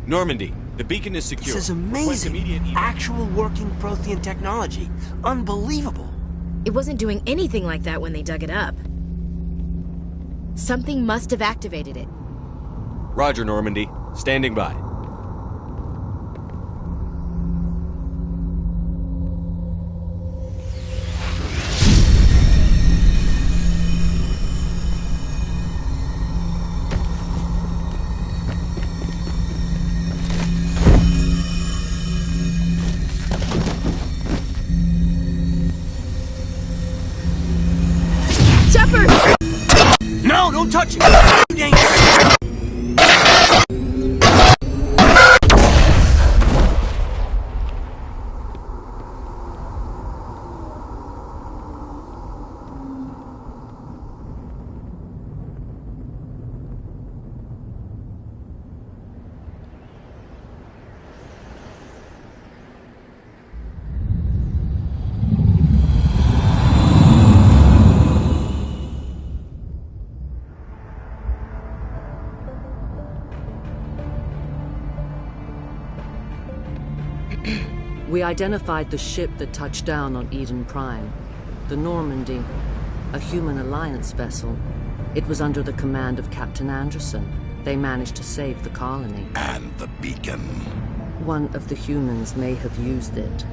Normandy, the beacon is secure. This is amazing. Actual working Prothean technology. Unbelievable. It wasn't doing anything like that when they dug it up. Something must have activated it. Roger, Normandy. Standing by. No, don't touch it! Dangerous! We identified the ship that touched down on Eden Prime. The Normandy, a human alliance vessel. It was under the command of Captain Anderson. They managed to save the colony. And the beacon. One of the humans may have used it.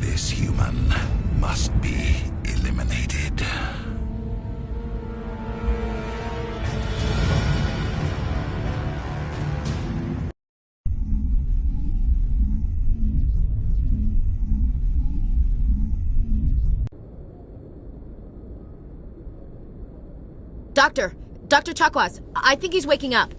This human must be eliminated. Dr. Chakwas, I think he's waking up.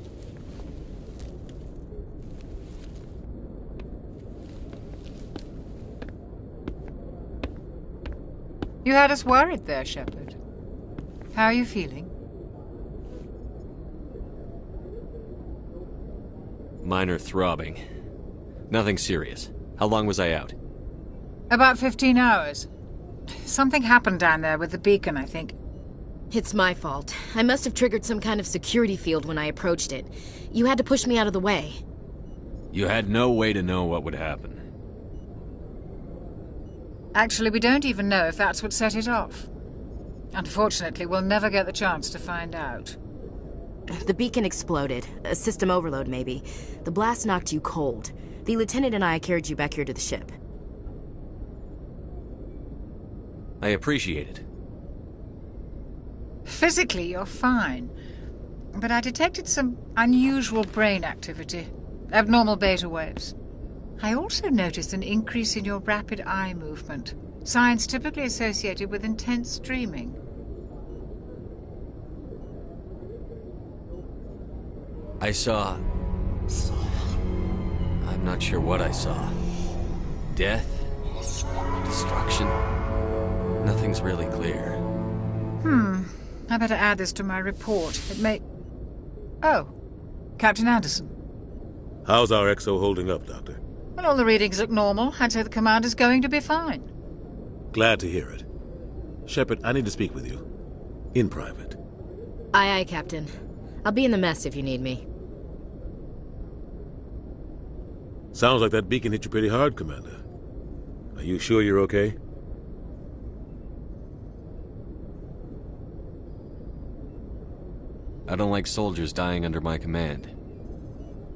You had us worried there, Shepard. How are you feeling? Minor throbbing. Nothing serious. How long was I out? About 15 hours. Something happened down there with the beacon, I think. It's my fault. I must have triggered some kind of security field when I approached it. You had to push me out of the way. You had no way to know what would happen. Actually, we don't even know if that's what set it off. Unfortunately, we'll never get the chance to find out. The beacon exploded. A system overload, maybe. The blast knocked you cold. The lieutenant and I carried you back here to the ship. I appreciate it. Physically, you're fine. But I detected some unusual brain activity. Abnormal beta waves. I also noticed an increase in your rapid eye movement. Signs typically associated with intense dreaming. I saw... I'm not sure what I saw. Death? Destruction? Nothing's really clear. I better add this to my report. It may... Oh, Captain Anderson. How's our XO holding up, Doctor? Well, all the readings look normal. I'd say the commander's going to be fine. Glad to hear it. Shepard, I need to speak with you. In private. Aye, Captain. I'll be in the mess if you need me. Sounds like that beacon hit you pretty hard, Commander. Are you sure you're okay? I don't like soldiers dying under my command.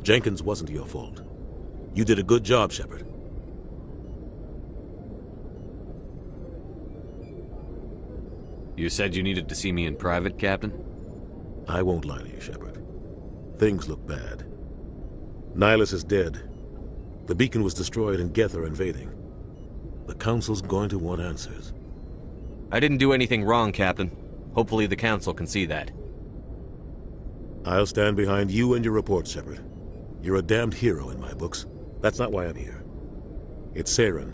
Jenkins wasn't your fault. You did a good job, Shepard. You said you needed to see me in private, Captain? I won't lie to you, Shepard. Things look bad. Nihilus is dead. The beacon was destroyed and Geth are invading. The Council's going to want answers. I didn't do anything wrong, Captain. Hopefully the Council can see that. I'll stand behind you and your report, Shepard. You're a damned hero in my books. That's not why I'm here. It's Saren,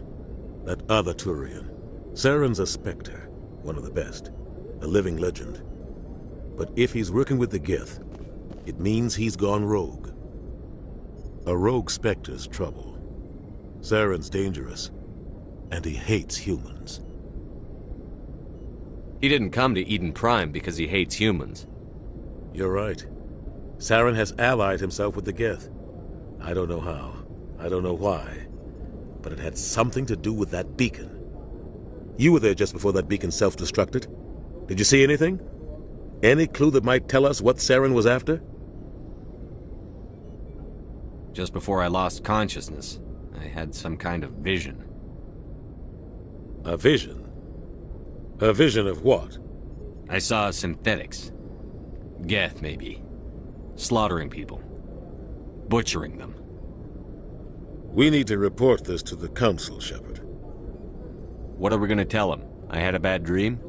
that other Turian. Saren's a Spectre, one of the best, a living legend. But if he's working with the Geth, it means he's gone rogue. A rogue Spectre's trouble. Saren's dangerous, and he hates humans. He didn't come to Eden Prime because he hates humans. You're right. Saren has allied himself with the Geth. I don't know how. I don't know why. But it had something to do with that beacon. You were there just before that beacon self-destructed. Did you see anything? Any clue that might tell us what Saren was after? Just before I lost consciousness, I had some kind of vision. A vision? A vision of what? I saw synthetics. Geth, maybe. Slaughtering people. Butchering them. We need to report this to the Council, Shepard. What are we gonna tell him? I had a bad dream?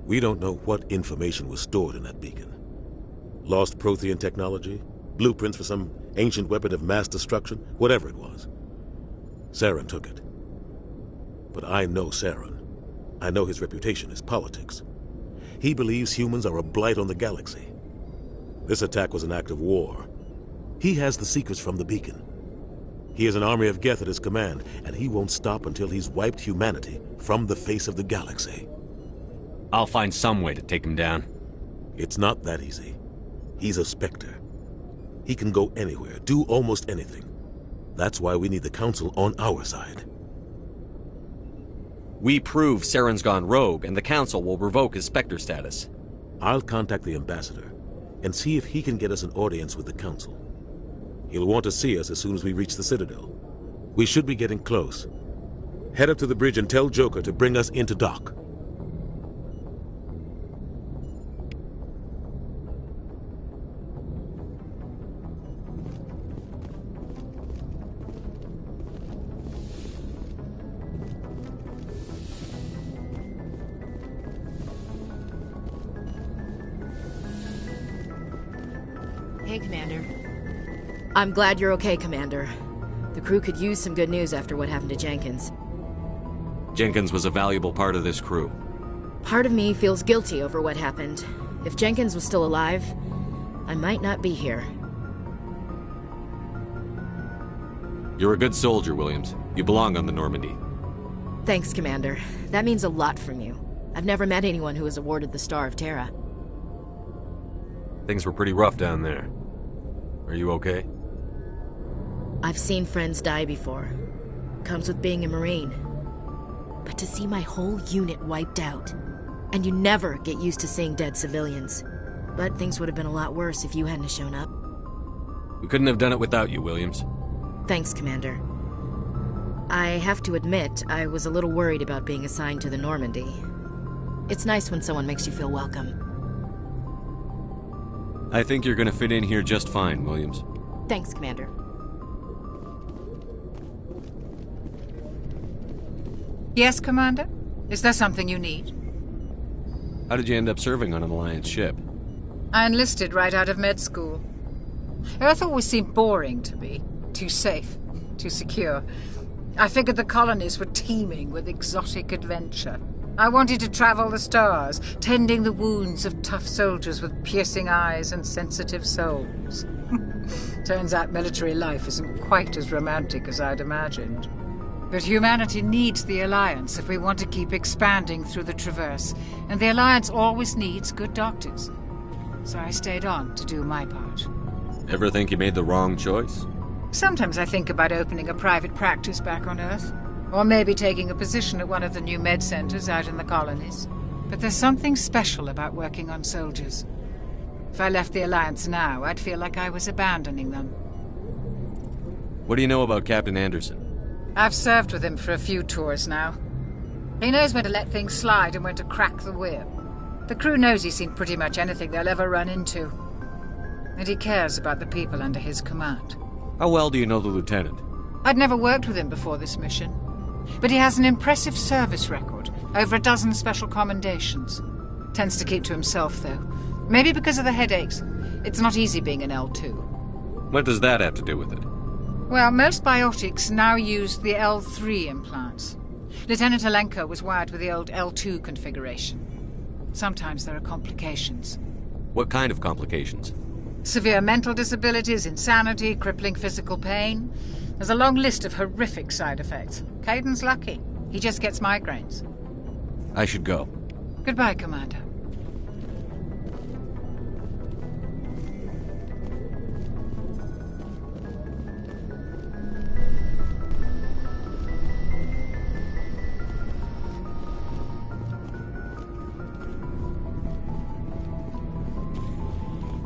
We don't know what information was stored in that beacon. Lost Prothean technology? Blueprints for some ancient weapon of mass destruction? Whatever it was. Saren took it. But I know Saren. I know his reputation is politics. He believes humans are a blight on the galaxy. This attack was an act of war. He has the secrets from the beacon. He has an army of Geth at his command, and he won't stop until he's wiped humanity from the face of the galaxy. I'll find some way to take him down. It's not that easy. He's a Spectre. He can go anywhere, do almost anything. That's why we need the Council on our side. We prove Saren's gone rogue, and the Council will revoke his Spectre status. I'll contact the Ambassador and see if he can get us an audience with the Council. He'll want to see us as soon as we reach the Citadel. We should be getting close. Head up to the bridge and tell Joker to bring us into dock. Hey, Commander. I'm glad you're okay, Commander. The crew could use some good news after what happened to Jenkins. Jenkins was a valuable part of this crew. Part of me feels guilty over what happened. If Jenkins was still alive, I might not be here. You're a good soldier, Williams. You belong on the Normandy. Thanks, Commander. That means a lot from you. I've never met anyone who was awarded the Star of Terra. Things were pretty rough down there. Are you okay? I've seen friends die before. Comes with being a Marine. But to see my whole unit wiped out, and you never get used to seeing dead civilians. But things would have been a lot worse if you hadn't shown up. We couldn't have done it without you, Williams. Thanks, Commander. I have to admit, I was a little worried about being assigned to the Normandy. It's nice when someone makes you feel welcome. I think you're gonna fit in here just fine, Williams. Thanks, Commander. Yes, Commander? Is there something you need? How did you end up serving on an Alliance ship? I enlisted right out of med school. Earth always seemed boring to me. Too safe, too secure. I figured the colonies were teeming with exotic adventure. I wanted to travel the stars, tending the wounds of tough soldiers with piercing eyes and sensitive souls. Turns out military life isn't quite as romantic as I'd imagined. But humanity needs the Alliance if we want to keep expanding through the Traverse, and the Alliance always needs good doctors. So I stayed on to do my part. Ever think you made the wrong choice? Sometimes I think about opening a private practice back on Earth. Or maybe taking a position at one of the new med centers out in the colonies. But there's something special about working on soldiers. If I left the Alliance now, I'd feel like I was abandoning them. What do you know about Captain Anderson? I've served with him for a few tours now. He knows when to let things slide and when to crack the whip. The crew knows he's seen pretty much anything they'll ever run into. And he cares about the people under his command. How well do you know the Lieutenant? I'd never worked with him before this mission. But he has an impressive service record, over a dozen special commendations. Tends to keep to himself, though. Maybe because of the headaches. It's not easy being an L2. What does that have to do with it? Well, most biotics now use the L3 implants. Lieutenant Alenko was wired with the old L2 configuration. Sometimes there are complications. What kind of complications? Severe mental disabilities, insanity, crippling physical pain. There's a long list of horrific side effects. Caden's lucky. He just gets migraines. I should go. Goodbye, Commander.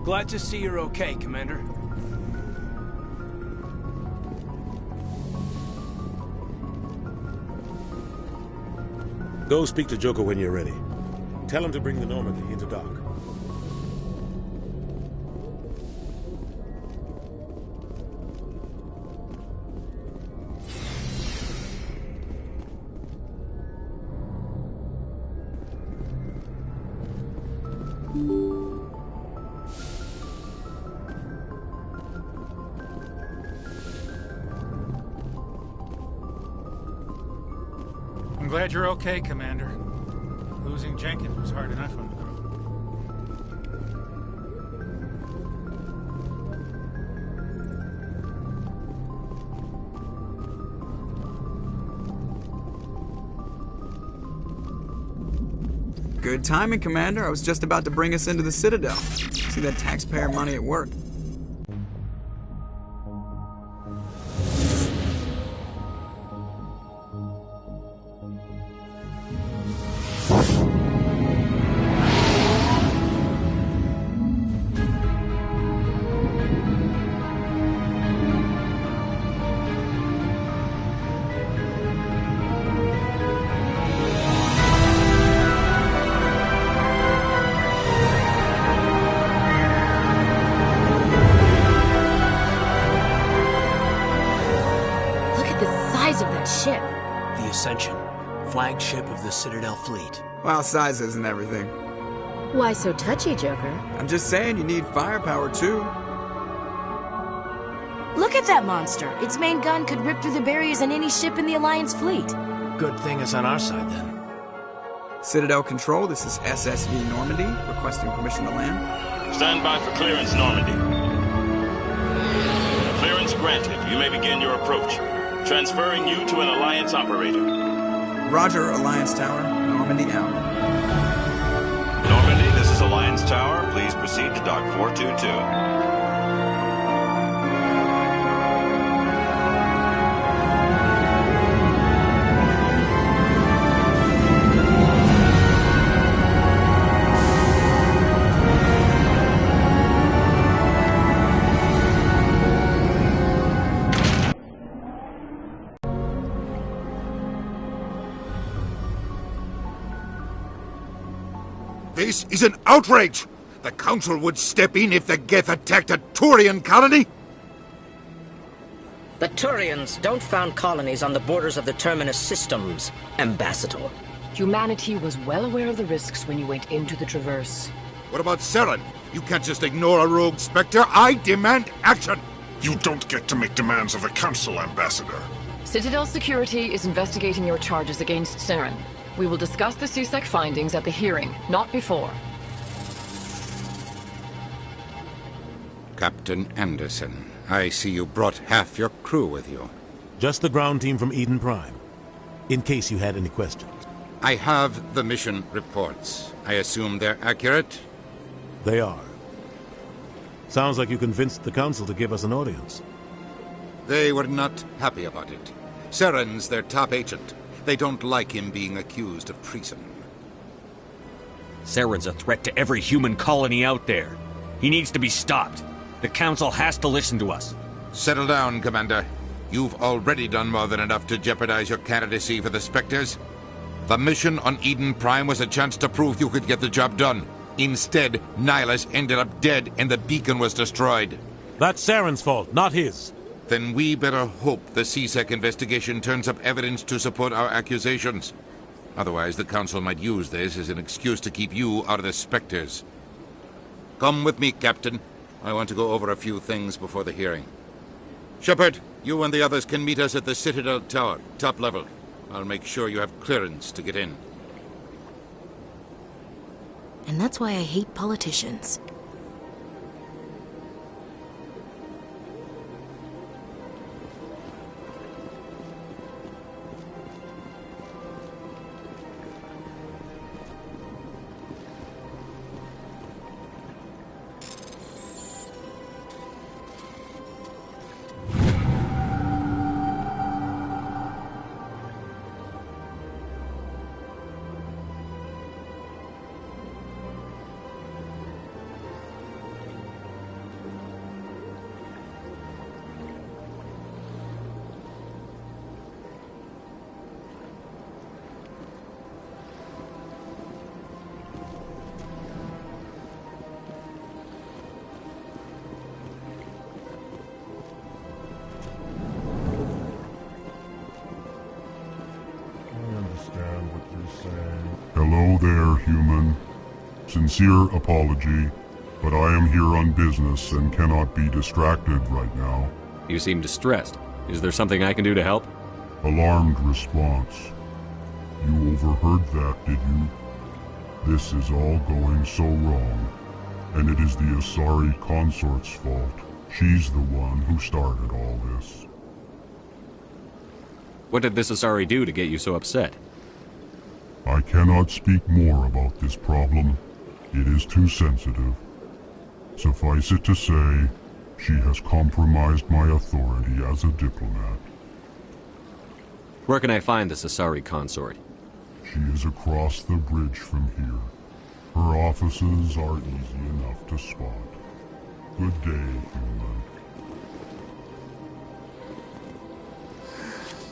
Glad to see you're okay, Commander. Go speak to Joker when you're ready. Tell him to bring the Normandy into dock. I'm glad you're okay, Commander. Losing Jenkins was hard enough on the crew. Good timing, Commander. I was just about to bring us into the Citadel. See that taxpayer money at work. Ship. The Ascension, flagship of the Citadel fleet. Well, size isn't everything. Why so touchy, Joker? I'm just saying you need firepower, too. Look at that monster. Its main gun could rip through the barriers in any ship in the Alliance fleet. Good thing it's on our side, then. Citadel Control, this is SSV Normandy, requesting permission to land. Stand by for clearance, Normandy. Clearance granted. You may begin your approach. Transferring you to an Alliance operator. Roger, Alliance Tower. Normandy out. Normandy, this is Alliance Tower. Please proceed to Dock 422. This is an outrage! The Council would step in if the Geth attacked a Turian colony? The Turians don't found colonies on the borders of the Terminus systems, Ambassador. Humanity was well aware of the risks when you went into the Traverse. What about Saren? You can't just ignore a rogue Spectre. I demand action! You don't get to make demands of the Council, Ambassador. Citadel Security is investigating your charges against Saren. We will discuss the CSEC findings at the hearing, not before. Captain Anderson, I see you brought half your crew with you. Just the ground team from Eden Prime, in case you had any questions. I have the mission reports. I assume they're accurate? They are. Sounds like you convinced the Council to give us an audience. They were not happy about it. Saren's their top agent. They don't like him being accused of treason. Saren's a threat to every human colony out there. He needs to be stopped. The Council has to listen to us. Settle down, Commander. You've already done more than enough to jeopardize your candidacy for the Spectres. The mission on Eden Prime was a chance to prove you could get the job done. Instead, Nihilus ended up dead and the beacon was destroyed. That's Saren's fault, not his. Then we better hope the CSEC investigation turns up evidence to support our accusations. Otherwise, the Council might use this as an excuse to keep you out of the Spectres. Come with me, Captain. I want to go over a few things before the hearing. Shepard, you and the others can meet us at the Citadel Tower, top level. I'll make sure you have clearance to get in. And that's why I hate politicians. Hello there, human. Sincere apology, but I am here on business and cannot be distracted right now. You seem distressed. Is there something I can do to help? Alarmed response. You overheard that, did you? This is all going so wrong, and it is the Asari consort's fault. She's the one who started all this. What did this Asari do to get you so upset? I cannot speak more about this problem. It is too sensitive. Suffice it to say, she has compromised my authority as a diplomat. Where can I find this Asari consort? She is across the bridge from here. Her offices are easy enough to spot. Good day, human.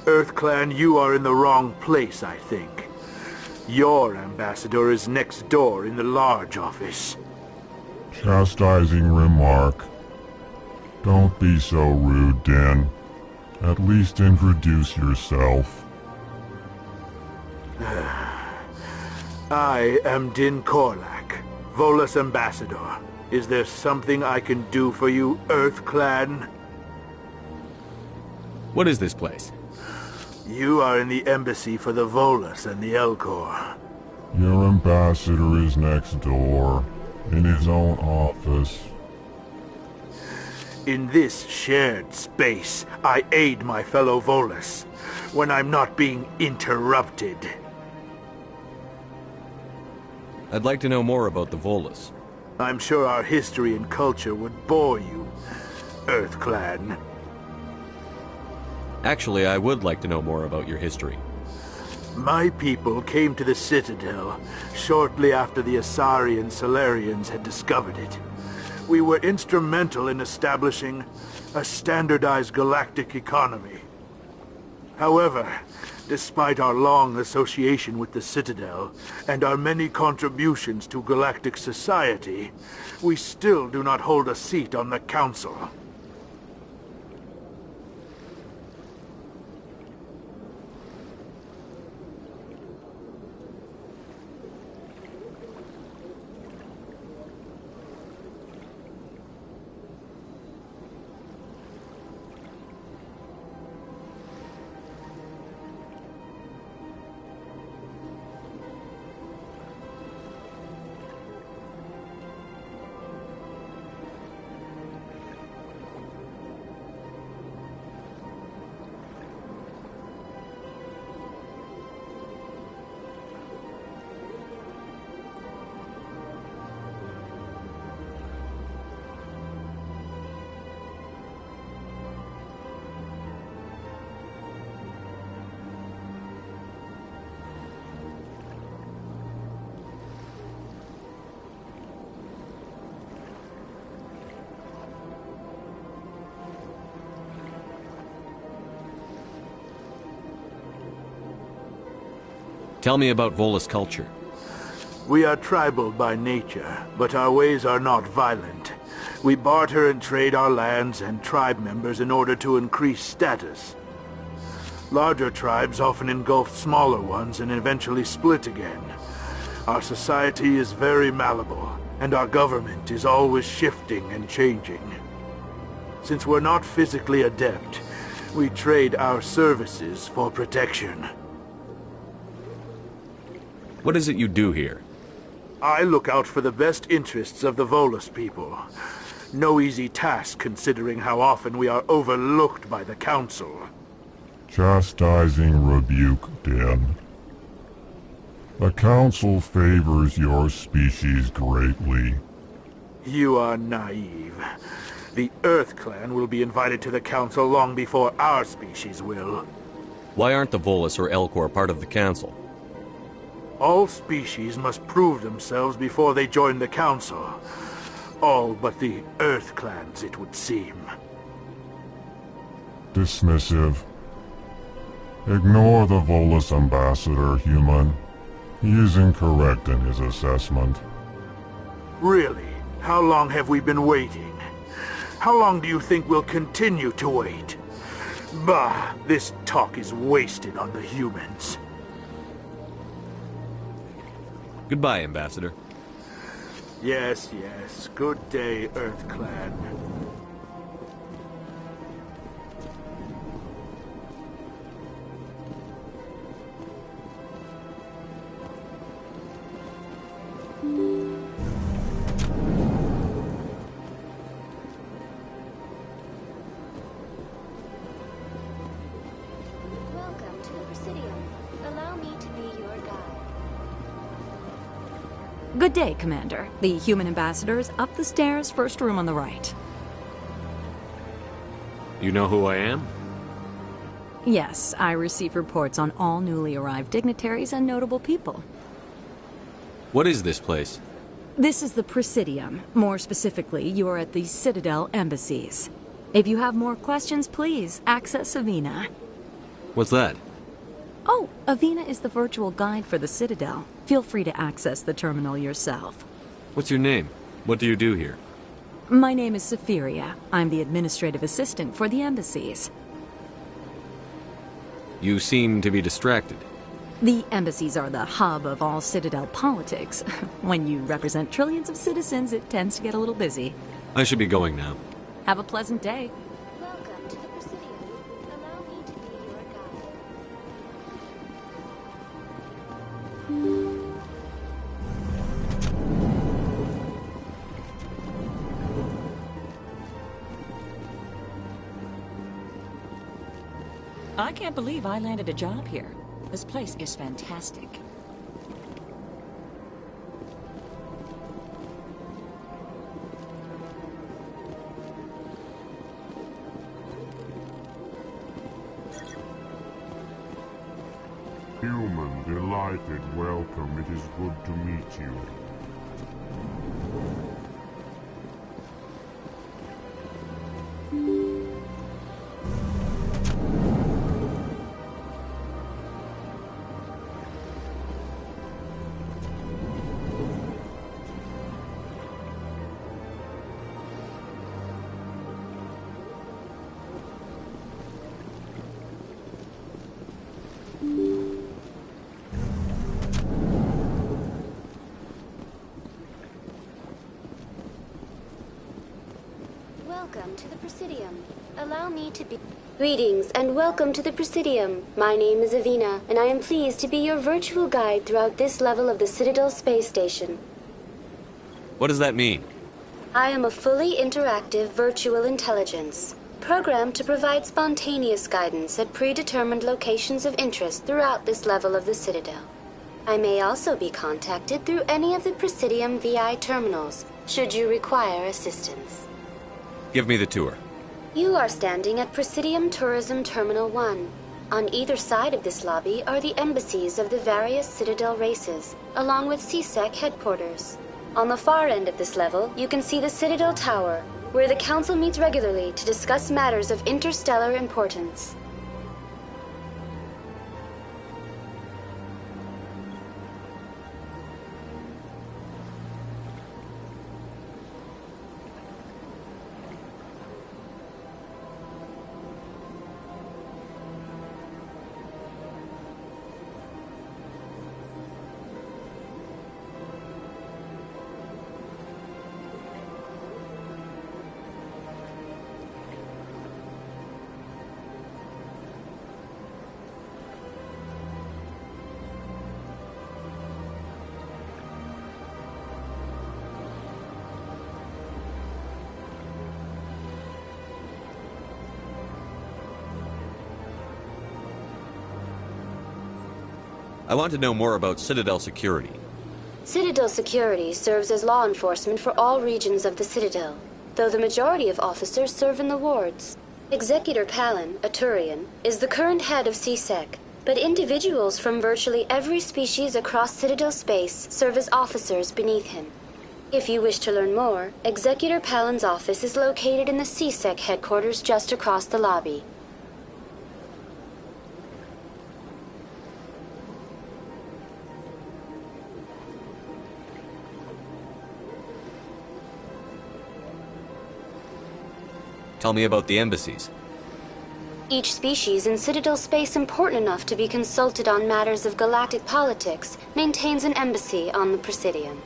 EarthClan, you are in the wrong place, I think. Your ambassador is next door in the large office. Chastising remark. Don't be so rude, Den. At least introduce yourself. I am Din Korlak, Volus ambassador. Is there something I can do for you, EarthClan? What is this place? You are in the embassy for the Volus and the Elcor. Your ambassador is next door, in his own office. In this shared space, I aid my fellow Volus, when I'm not being interrupted. I'd like to know more about the Volus. I'm sure our history and culture would bore you, EarthClan. Actually, I would like to know more about your history. My people came to the Citadel shortly after the Asari and Solarians had discovered it. We were instrumental in establishing a standardized galactic economy. However, despite our long association with the Citadel and our many contributions to galactic society, we still do not hold a seat on the Council. Tell me about Volus culture. We are tribal by nature, but our ways are not violent. We barter and trade our lands and tribe members in order to increase status. Larger tribes often engulf smaller ones and eventually split again. Our society is very malleable, and our government is always shifting and changing. Since we're not physically adept, we trade our services for protection. What is it you do here? I look out for the best interests of the Volus people. No easy task considering how often we are overlooked by the Council. Chastising rebuke, Den. The Council favors your species greatly. You are naive. The EarthClan will be invited to the Council long before our species will. Why aren't the Volus or Elcor part of the Council? All species must prove themselves before they join the Council. All but the EarthClans, it would seem. Dismissive. Ignore the Volus ambassador, human. He is incorrect in his assessment. Really? How long have we been waiting? How long do you think we'll continue to wait? Bah, this talk is wasted on the humans. Goodbye, Ambassador. Yes, yes. Good day, Earth Clan. Welcome to the Presidium. Allow me to be your guide. Good day, Commander. The human ambassador is up the stairs, first room on the right. You know who I am? Yes, I receive reports on all newly arrived dignitaries and notable people. What is this place? This is the Presidium. More specifically, you are at the Citadel embassies. If you have more questions, please access Avina. What's that? Oh, Avina is the virtual guide for the Citadel. Feel free to access the terminal yourself. What's your name? What do you do here? My name is Safiria. I'm the administrative assistant for the embassies. You seem to be distracted. The embassies are the hub of all Citadel politics. When you represent trillions of citizens, it tends to get a little busy. I should be going now. Have a pleasant day. Welcome to the Presidium. Allow me to be your guide. I can't believe I landed a job here. This place is fantastic. Human, delighted welcome. It is good to meet you. Welcome to the Presidium. Allow me to be... Greetings and welcome to the Presidium. My name is Avina, and I am pleased to be your virtual guide throughout this level of the Citadel space station. What does that mean? I am a fully interactive virtual intelligence, programmed to provide spontaneous guidance at predetermined locations of interest throughout this level of the Citadel. I may also be contacted through any of the Presidium VI terminals, should you require assistance. Give me the tour. You are standing at Presidium Tourism Terminal 1. On either side of this lobby are the embassies of the various Citadel races, along with CSEC headquarters. On the far end of this level, you can see the Citadel Tower, where the Council meets regularly to discuss matters of interstellar importance. I want to know more about Citadel security. Citadel security serves as law enforcement for all regions of the Citadel, though the majority of officers serve in the wards. Executor Palin, a Turian, is the current head of CSEC, but individuals from virtually every species across Citadel space serve as officers beneath him. If you wish to learn more, Executor Palin's office is located in the CSEC headquarters just across the lobby. Tell me about the embassies. Each species in Citadel space important enough to be consulted on matters of galactic politics maintains an embassy on the Presidium.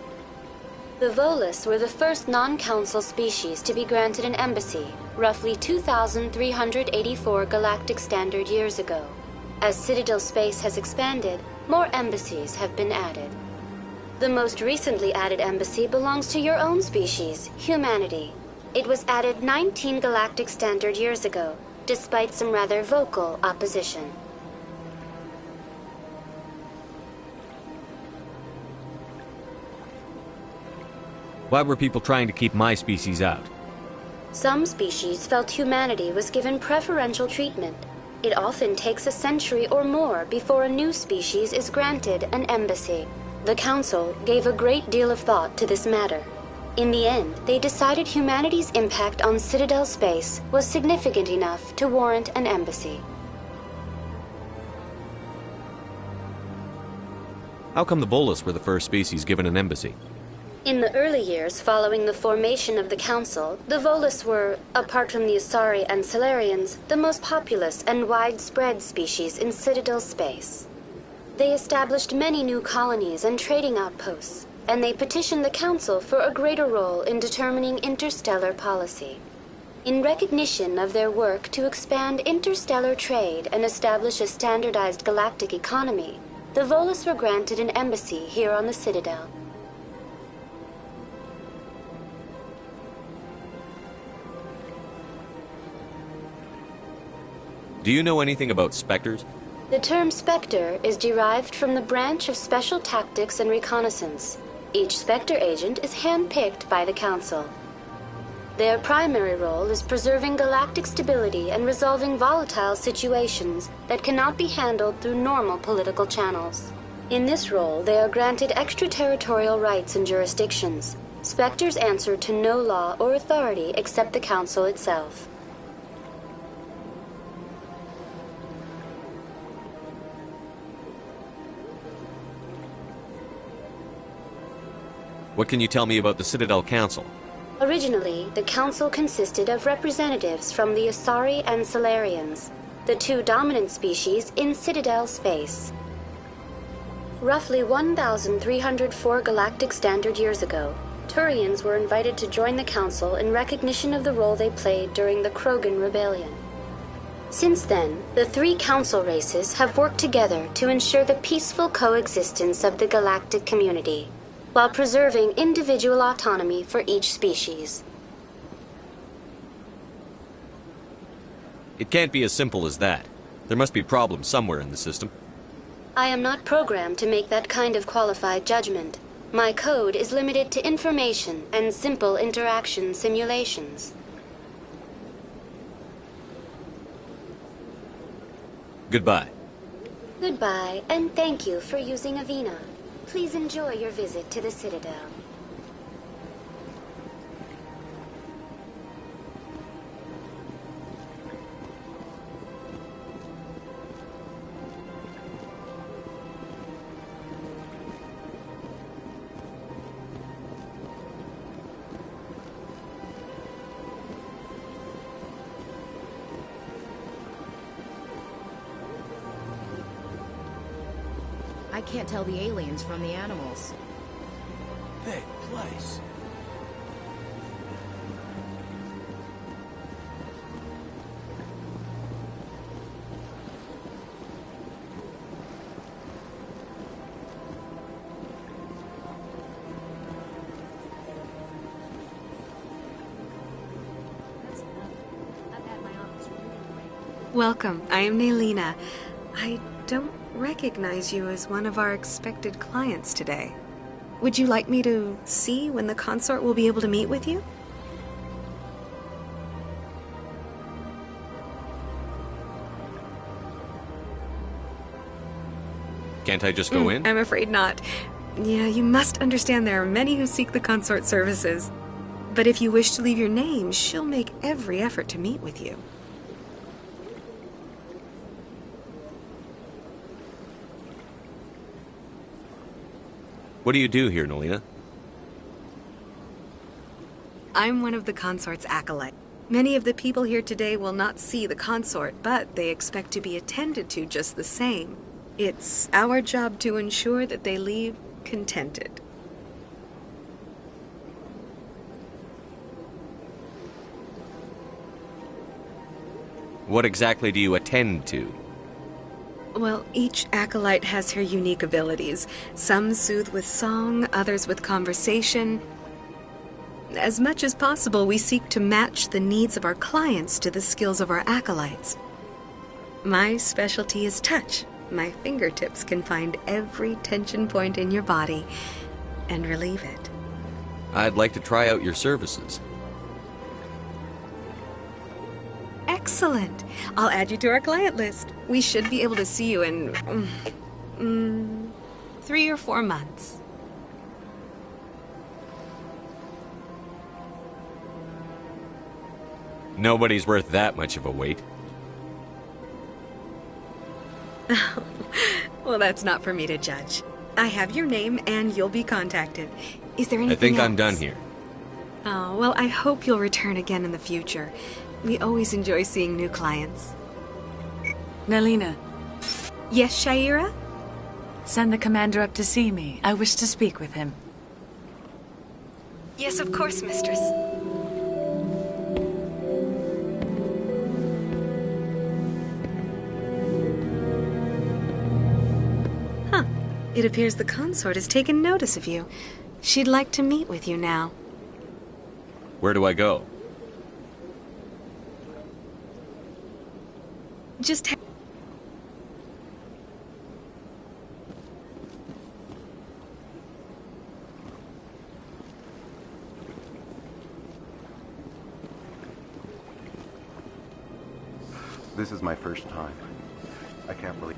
The Volus were the first non-council species to be granted an embassy, roughly 2,384 galactic standard years ago. As Citadel space has expanded, more embassies have been added. The most recently added embassy belongs to your own species, humanity. It was added 19 galactic standard years ago, despite some rather vocal opposition. Why were people trying to keep my species out? Some species felt humanity was given preferential treatment. It often takes a century or more before a new species is granted an embassy. The Council gave a great deal of thought to this matter. In the end, they decided humanity's impact on Citadel space was significant enough to warrant an embassy. How come the Volus were the first species given an embassy? In the early years following the formation of the Council, the Volus were, apart from the Asari and Salarians, the most populous and widespread species in Citadel space. They established many new colonies and trading outposts, and they petitioned the Council for a greater role in determining interstellar policy. In recognition of their work to expand interstellar trade and establish a standardized galactic economy, the Volus were granted an embassy here on the Citadel. Do you know anything about Spectres? The term Spectre is derived from the branch of Special Tactics and Reconnaissance. Each Spectre agent is handpicked by the Council. Their primary role is preserving galactic stability and resolving volatile situations that cannot be handled through normal political channels. In this role, they are granted extraterritorial rights and jurisdictions. Spectres answer to no law or authority except the Council itself. What can you tell me about the Citadel Council? Originally, the Council consisted of representatives from the Asari and Salarians, the two dominant species in Citadel space. Roughly 1,304 galactic standard years ago, Turians were invited to join the Council in recognition of the role they played during the Krogan Rebellion. Since then, the three Council races have worked together to ensure the peaceful coexistence of the galactic community, while preserving individual autonomy for each species. It can't be as simple as that. There must be problems somewhere in the system. I am not programmed to make that kind of qualified judgment. My code is limited to information and simple interaction simulations. Goodbye. Goodbye, and thank you for using Avina. Please enjoy your visit to the Citadel. I can't tell the aliens from the animals. Big place. Welcome. I am Naylina. I don't recognize you as one of our expected clients today. Would you like me to see when the consort will be able to meet with you? Can't I just go in? I'm afraid not. Yeah, you must understand there are many who seek the consort services. But if you wish to leave your name, she'll make every effort to meet with you. What do you do here, Naylina? I'm one of the consort's acolytes. Many of the people here today will not see the consort, but they expect to be attended to just the same. It's our job to ensure that they leave contented. What exactly do you attend to? Well, each acolyte has her unique abilities. Some soothe with song, others with conversation. As much as possible, we seek to match the needs of our clients to the skills of our acolytes. My specialty is touch. My fingertips can find every tension point in your body and relieve it. I'd like to try out your services. Excellent. I'll add you to our client list. We should be able to see you in 3 or 4 months. Nobody's worth that much of a wait. Well, that's not for me to judge. I have your name and you'll be contacted. Is there anything I think else? I'm done here. Oh, well, I hope you'll return again in the future. We always enjoy seeing new clients. Nelina. Yes, Shaira? Send the commander up to see me. I wish to speak with him. Yes, of course, mistress. Huh. It appears the consort has taken notice of you. She'd like to meet with you now. Where do I go? Just This is my first time. I can't believe...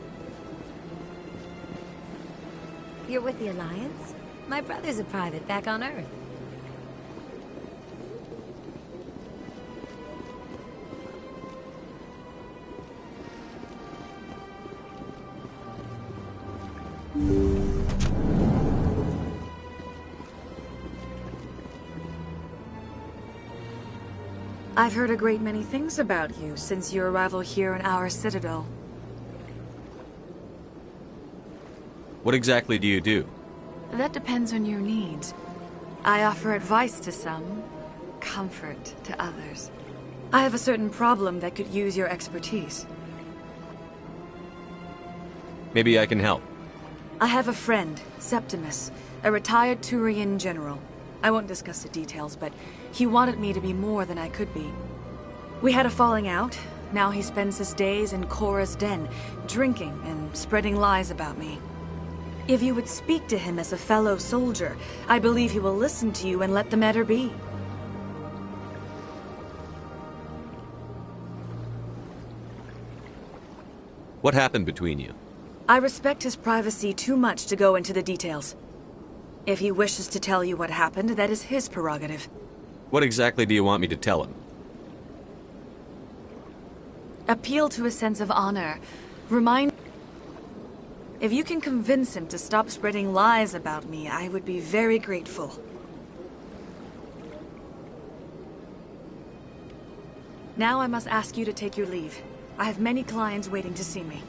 You're with the Alliance? My brother's a private back on Earth. I've heard a great many things about you since your arrival here in our citadel. What exactly do you do? That depends on your needs. I offer advice to some, comfort to others. I have a certain problem that could use your expertise. Maybe I can help. I have a friend, Septimus, a retired Turian general. I won't discuss the details, but he wanted me to be more than I could be. We had a falling out. Now he spends his days in Korra's den, drinking and spreading lies about me. If you would speak to him as a fellow soldier, I believe he will listen to you and let the matter be. What happened between you? I respect his privacy too much to go into the details. If he wishes to tell you what happened, that is his prerogative. What exactly do you want me to tell him? Appeal to a sense of honor. Remind... If you can convince him to stop spreading lies about me, I would be very grateful. Now I must ask you to take your leave. I have many clients waiting to see me.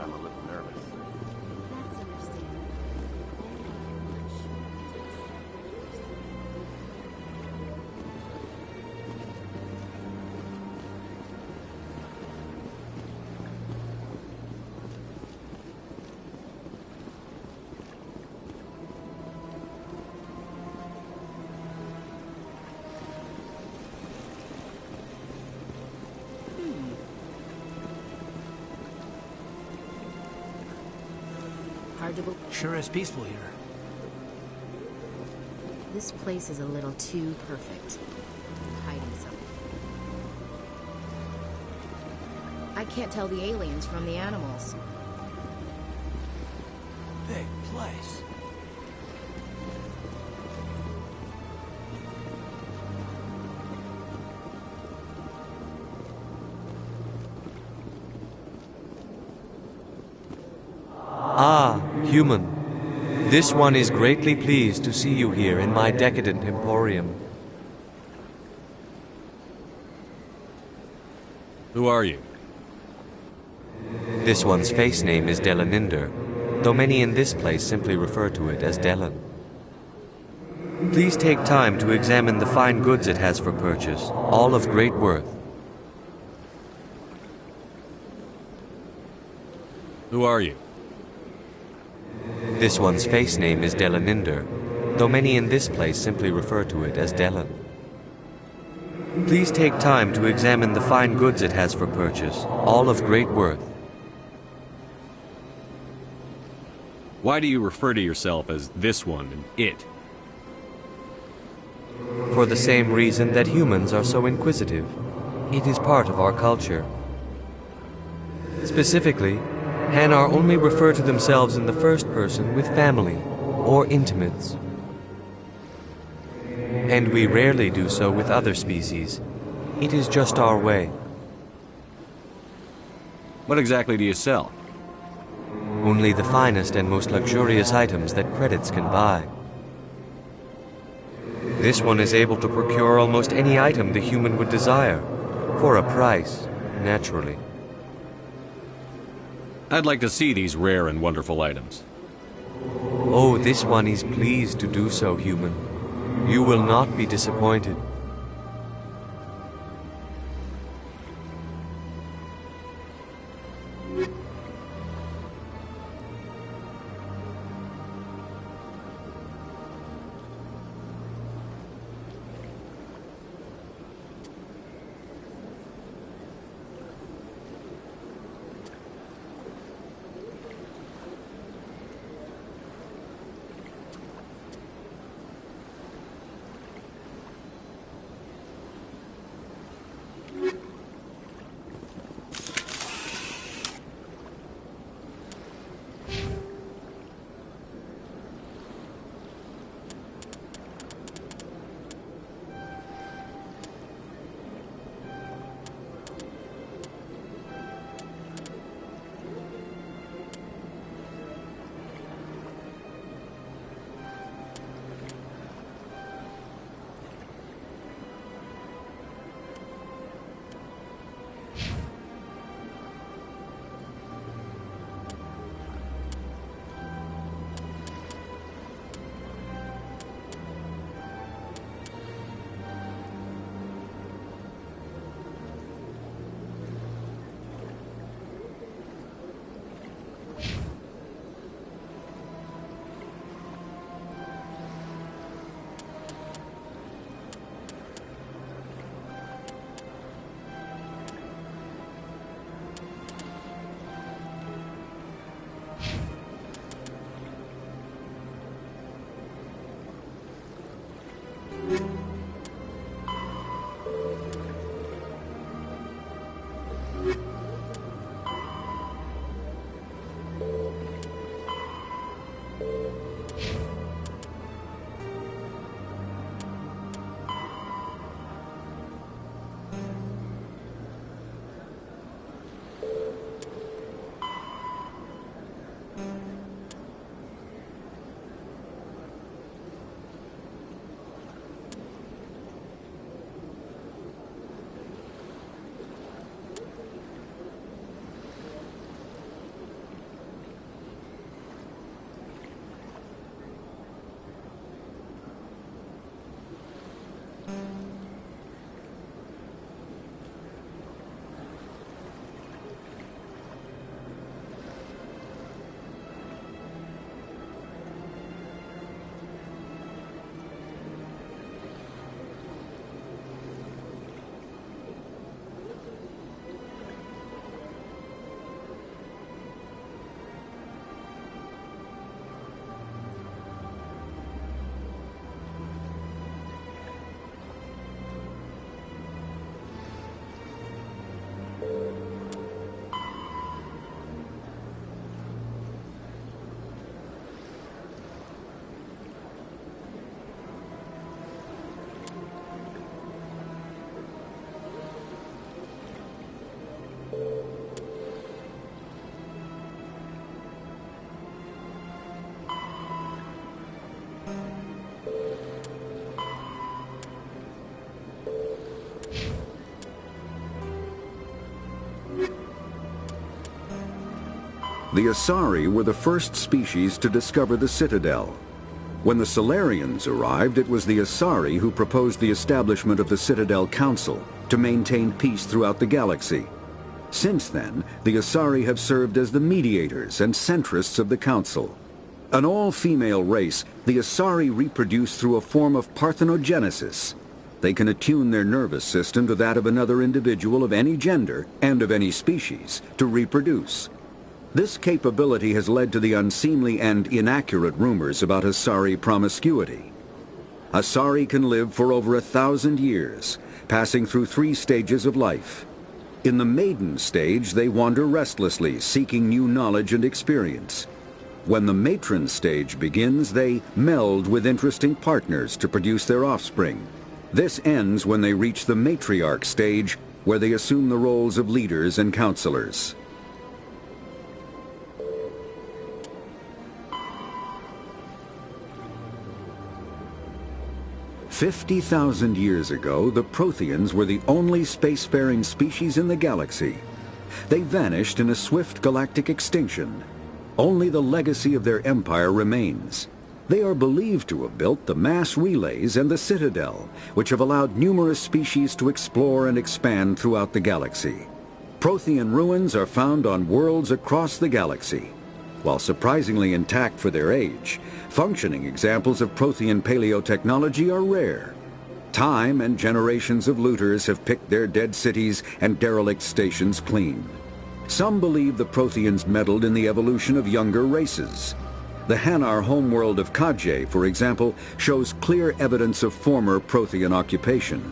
I'm a little nervous. That's understandable. Sure is peaceful here. This place is a little too perfect. Hiding something. I can't tell the aliens from the animals. Big place. Ah, human. This one is greatly pleased to see you here in my decadent emporium. Who are you? This one's face name is Delaninder, though many in this place simply refer to it as Delan. Please take time to examine the fine goods it has for purchase, all of great worth. Who are you? This one's face name is Delaninder, though many in this place simply refer to it as Delan. Please take time to examine the fine goods it has for purchase, all of great worth. Why do you refer to yourself as this one and it? For the same reason that humans are so inquisitive. It is part of our culture. Specifically, Hanar only refer to themselves in the first person with family or intimates. And we rarely do so with other species. It is just our way. What exactly do you sell? Only the finest and most luxurious items that credits can buy. This one is able to procure almost any item the human would desire, for a price, naturally. I'd like to see these rare and wonderful items. Oh, this one is pleased to do so, human. You will not be disappointed. The Asari were the first species to discover the Citadel. When the Solarians arrived, it was the Asari who proposed the establishment of the Citadel Council to maintain peace throughout the galaxy. Since then, the Asari have served as the mediators and centrists of the Council. An all-female race, the Asari reproduce through a form of parthenogenesis. They can attune their nervous system to that of another individual of any gender and of any species to reproduce. This capability has led to the unseemly and inaccurate rumors about Asari promiscuity. Asari can live for over 1,000 years, passing through 3 stages of life. In the maiden stage, they wander restlessly, seeking new knowledge and experience. When the matron stage begins, they meld with interesting partners to produce their offspring. This ends when they reach the matriarch stage, where they assume the roles of leaders and counselors. "50,000 years ago, the Protheans were the only spacefaring species in the galaxy. They vanished in a swift galactic extinction. Only the legacy of their empire remains. They are believed to have built the mass relays and the Citadel, which have allowed numerous species to explore and expand throughout the galaxy. Prothean ruins are found on worlds across the galaxy. While surprisingly intact for their age, functioning examples of Prothean paleotechnology are rare. Time and generations of looters have picked their dead cities and derelict stations clean. Some believe the Protheans meddled in the evolution of younger races. The Hanar homeworld of Kaje, for example, shows clear evidence of former Prothean occupation.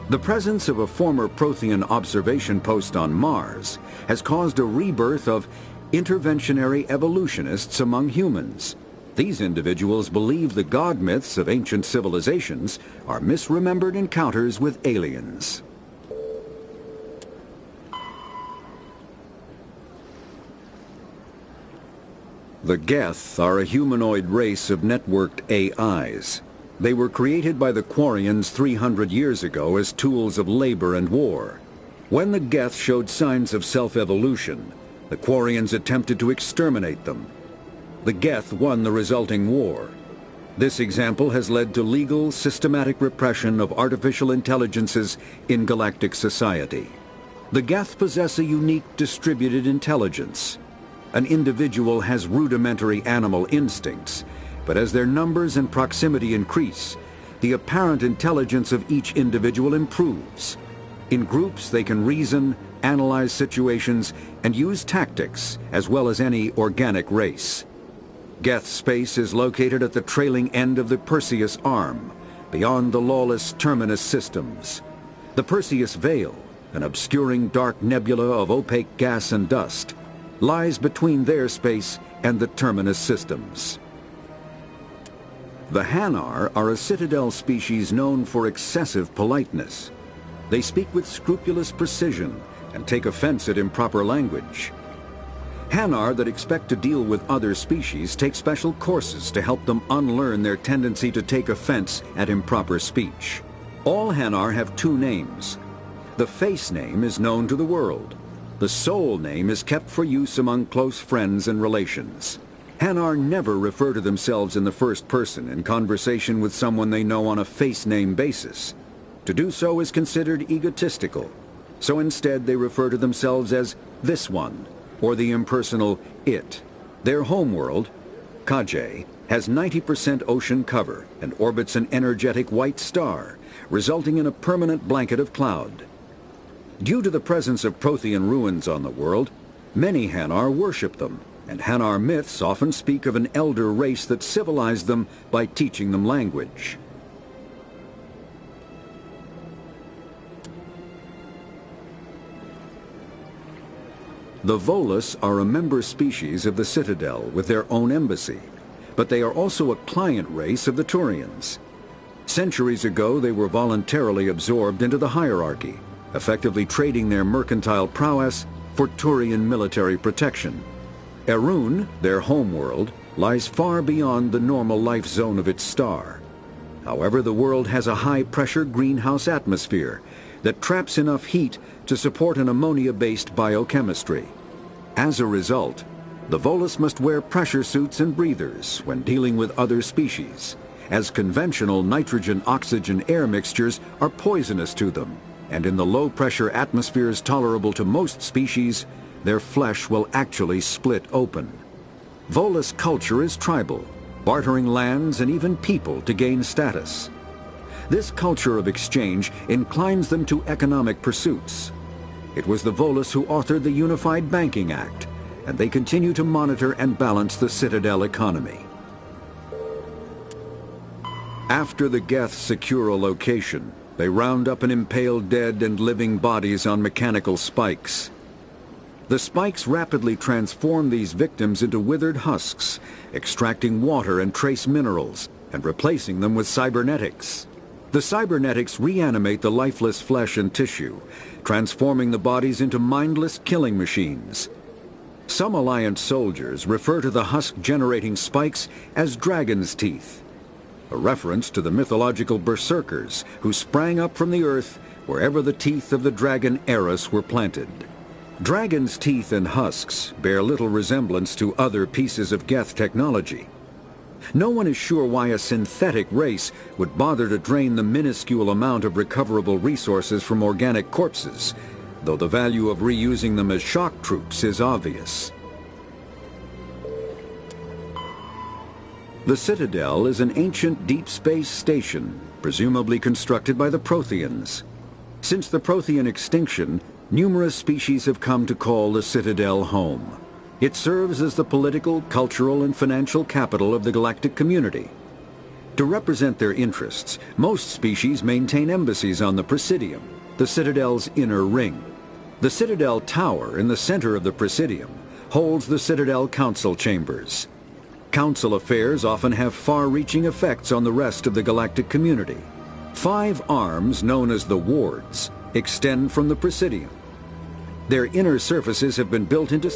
The presence of a former Prothean observation post on Mars has caused a rebirth of interventionary evolutionists among humans. These individuals believe the god myths of ancient civilizations are misremembered encounters with aliens. The Geth are a humanoid race of networked AIs. They were created by the Quarians 300 years ago as tools of labor and war. When the Geth showed signs of self-evolution, the Quarians attempted to exterminate them. The Geth won the resulting war. This example has led to legal, systematic repression of artificial intelligences in galactic society. The Geth possess a unique distributed intelligence. An individual has rudimentary animal instincts, but as their numbers and proximity increase, the apparent intelligence of each individual improves. In groups, they can reason, analyze situations, and use tactics, as well as any organic race. Geth space is located at the trailing end of the Perseus Arm, beyond the lawless Terminus systems. The Perseus Veil, an obscuring dark nebula of opaque gas and dust, lies between their space and the Terminus systems. The Hanar are a Citadel species known for excessive politeness. They speak with scrupulous precision and take offense at improper language. Hanar that expect to deal with other species take special courses to help them unlearn their tendency to take offense at improper speech. All Hanar have 2 names. The face name is known to the world. The soul name is kept for use among close friends and relations. Hanar never refer to themselves in the first person in conversation with someone they know on a face name basis. To do so is considered egotistical, so instead they refer to themselves as this one, or the impersonal it. Their homeworld, Kaje, has 90% ocean cover and orbits an energetic white star, resulting in a permanent blanket of cloud. Due to the presence of Prothean ruins on the world, many Hanar worship them, and Hanar myths often speak of an elder race that civilized them by teaching them language. The Volus are a member species of the Citadel with their own embassy, but they are also a client race of the Turians. Centuries ago, they were voluntarily absorbed into the hierarchy, effectively trading their mercantile prowess for Turian military protection. Erun, their homeworld, lies far beyond the normal life zone of its star. However, the world has a high-pressure greenhouse atmosphere that traps enough heat to support an ammonia-based biochemistry. As a result, The Volus must wear pressure suits and breathers when dealing with other species, as conventional nitrogen-oxygen air mixtures are poisonous to them, and in the low-pressure atmospheres tolerable to most species, their flesh will actually split open. Volus culture is tribal, bartering lands and even people to gain status. This culture of exchange inclines them to economic pursuits. It was the Volus who authored the Unified Banking Act, and they continue to monitor and balance the Citadel economy. After the Geth secure a location, they round up and impale dead and living bodies on mechanical spikes. The spikes rapidly transform these victims into withered husks, extracting water and trace minerals, and replacing them with cybernetics. The cybernetics reanimate the lifeless flesh and tissue, transforming the bodies into mindless killing machines. Some Alliance soldiers refer to the husk-generating spikes as dragon's teeth, a reference to the mythological berserkers who sprang up from the earth wherever the teeth of the dragon Eris were planted. Dragon's teeth and husks bear little resemblance to other pieces of Geth technology. No one is sure why a synthetic race would bother to drain the minuscule amount of recoverable resources from organic corpses, though the value of reusing them as shock troops is obvious. The Citadel is an ancient deep space station, presumably constructed by the Protheans. Since the Prothean extinction, numerous species have come to call the Citadel home. It serves as the political, cultural, and financial capital of the galactic community. To represent their interests, most species maintain embassies on the Presidium, the Citadel's inner ring. The Citadel Tower in the center of the Presidium holds the Citadel Council chambers. Council affairs often have far-reaching effects on the rest of the galactic community. 5 arms, known as the Wards, extend from the Presidium. Their inner surfaces have been built into...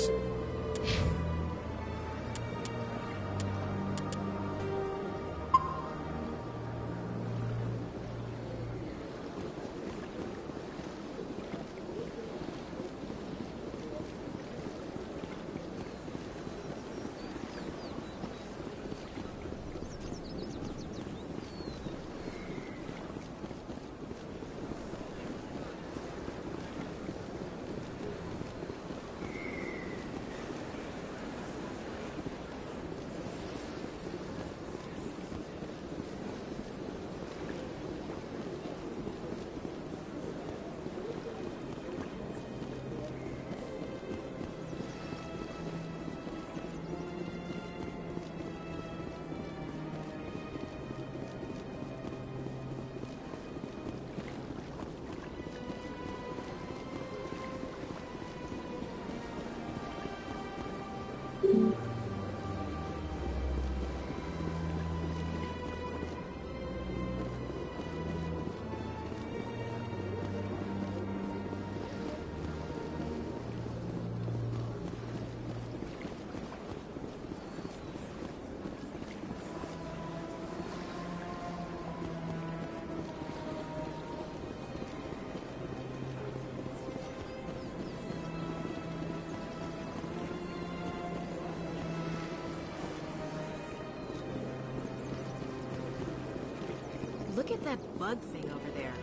Look at that bug thing over there.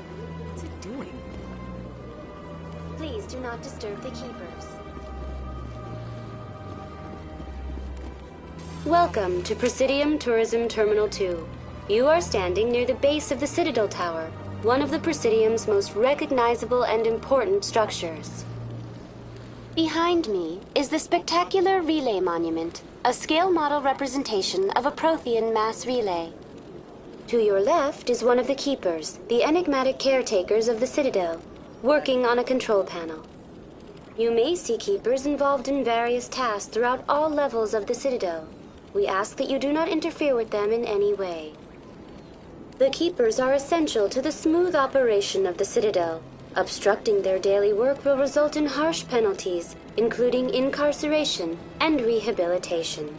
What's it doing? Please do not disturb the keepers. Welcome to Presidium Tourism Terminal 2. You are standing near the base of the Citadel Tower, one of the Presidium's most recognizable and important structures. Behind me is the spectacular Relay Monument, a scale model representation of a Prothean mass relay. To your left is one of the Keepers, the enigmatic caretakers of the Citadel, working on a control panel. You may see Keepers involved in various tasks throughout all levels of the Citadel. We ask that you do not interfere with them in any way. The Keepers are essential to the smooth operation of the Citadel. Obstructing their daily work will result in harsh penalties, including incarceration and rehabilitation.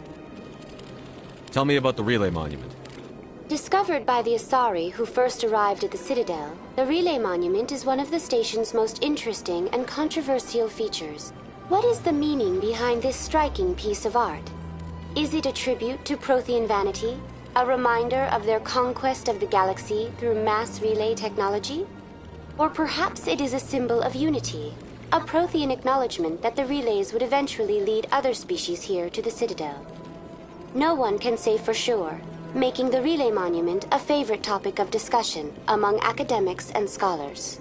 Tell me about the Relay Monument. Discovered by the Asari who first arrived at the Citadel, the Relay Monument is one of the station's most interesting and controversial features. What is the meaning behind this striking piece of art? Is it a tribute to Prothean vanity? A reminder of their conquest of the galaxy through mass relay technology? Or perhaps it is a symbol of unity, a Prothean acknowledgement that the relays would eventually lead other species here to the Citadel. No one can say for sure, making the relay monument a favorite topic of discussion among academics and scholars.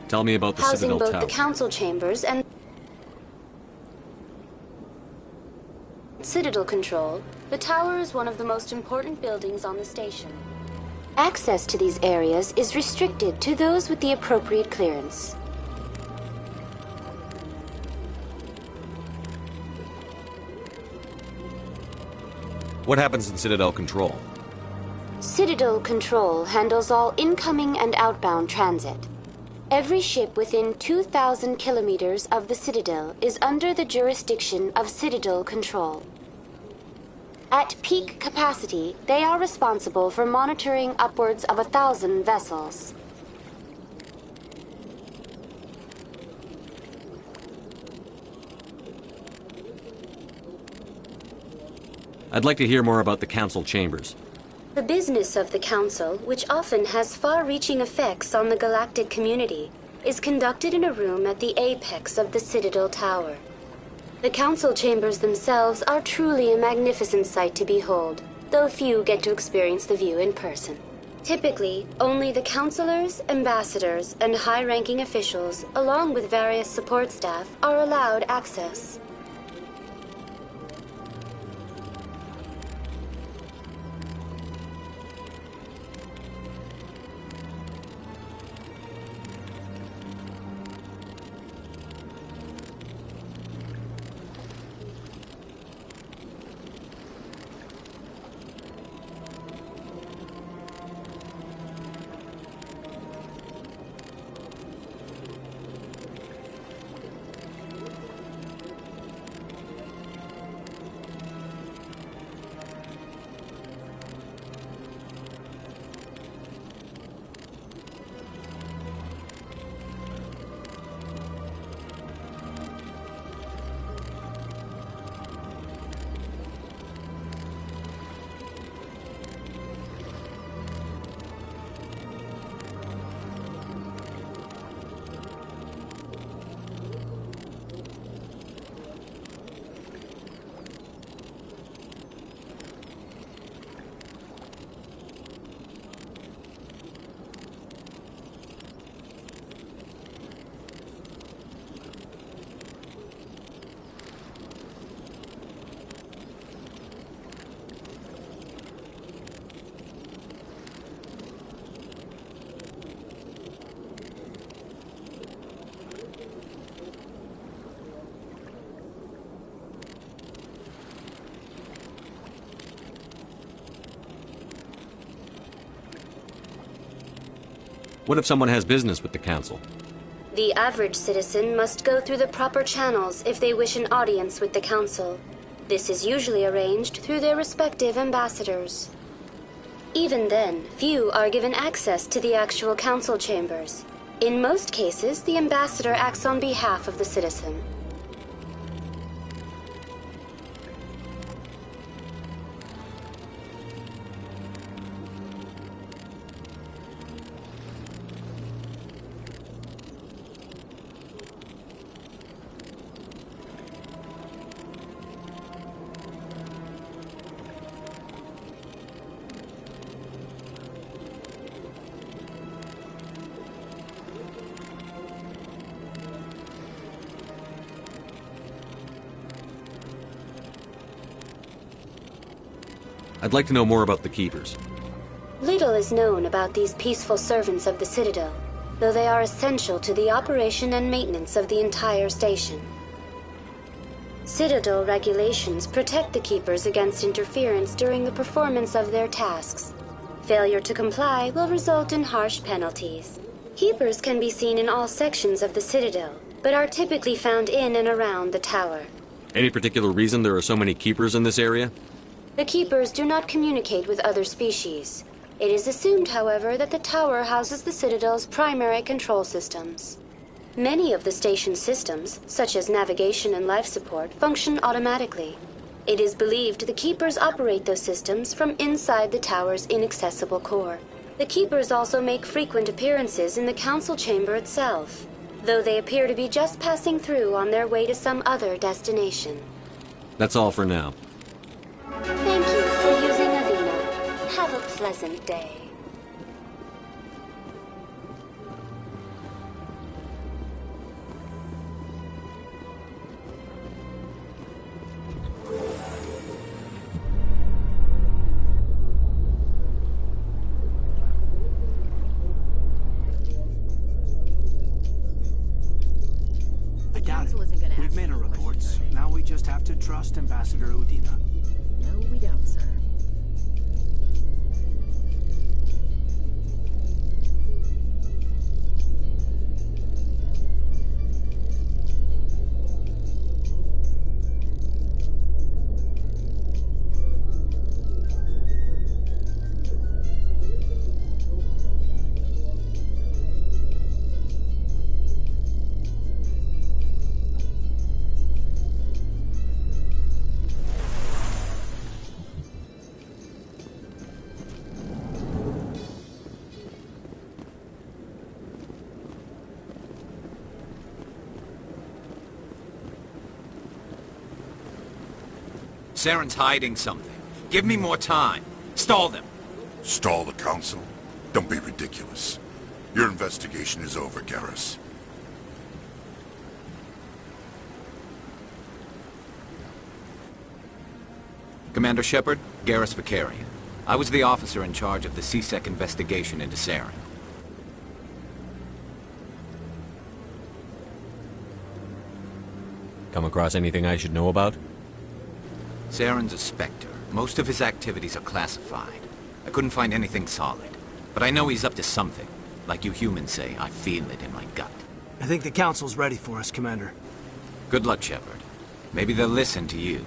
Tell me about the Housing Citadel both Tower. the council chambers and Citadel control, the tower is one of the most important buildings on the station. Access to these areas is restricted to those with the appropriate clearance. What happens in Citadel Control? Citadel control handles all incoming and outbound transit. Every ship within 2,000 kilometers of the Citadel is under the jurisdiction of Citadel control. At peak capacity, they are responsible for monitoring upwards of 1,000 vessels. I'd like to hear more about the Council Chambers. The business of the Council, which often has far-reaching effects on the galactic community, is conducted in a room at the apex of the Citadel Tower. The Council Chambers themselves are truly a magnificent sight to behold, though few get to experience the view in person. Typically, only the councilors, ambassadors, and high-ranking officials, along with various support staff, are allowed access. What if someone has business with the Council? The average citizen must go through the proper channels if they wish an audience with the Council. This is usually arranged through their respective ambassadors. Even then, few are given access to the actual Council chambers. In most cases, the ambassador acts on behalf of the citizen. I'd like to know more about the Keepers. Little is known about these peaceful servants of the Citadel, though they are essential to the operation and maintenance of the entire station. Citadel regulations protect the Keepers against interference during the performance of their tasks. Failure to comply will result in harsh penalties. Keepers can be seen in all sections of the Citadel, but are typically found in and around the tower. Any particular reason there are so many Keepers in this area? The Keepers do not communicate with other species. It is assumed, however, that the tower houses the Citadel's primary control systems. Many of the station's systems, such as navigation and life support, function automatically. It is believed the Keepers operate those systems from inside the tower's inaccessible core. The Keepers also make frequent appearances in the Council chamber itself, though they appear to be just passing through on their way to some other destination. That's all for now. Thank you for using Avina. Have a pleasant day. We've made our reports. Now we just have to trust Ambassador Udina. No, we don't, sir. Saren's hiding something. Give me more time. Stall them. Stall the Council? Don't be ridiculous. Your investigation is over, Garrus. Commander Shepard, Garrus Vicarian. I was the officer in charge of the CSEC investigation into Saren. Come across anything I should know about? Saren's a Spectre. Most of his activities are classified. I couldn't find anything solid. But I know he's up to something. Like you humans say, I feel it in my gut. I think the Council's ready for us, Commander. Good luck, Shepard. Maybe they'll listen to you.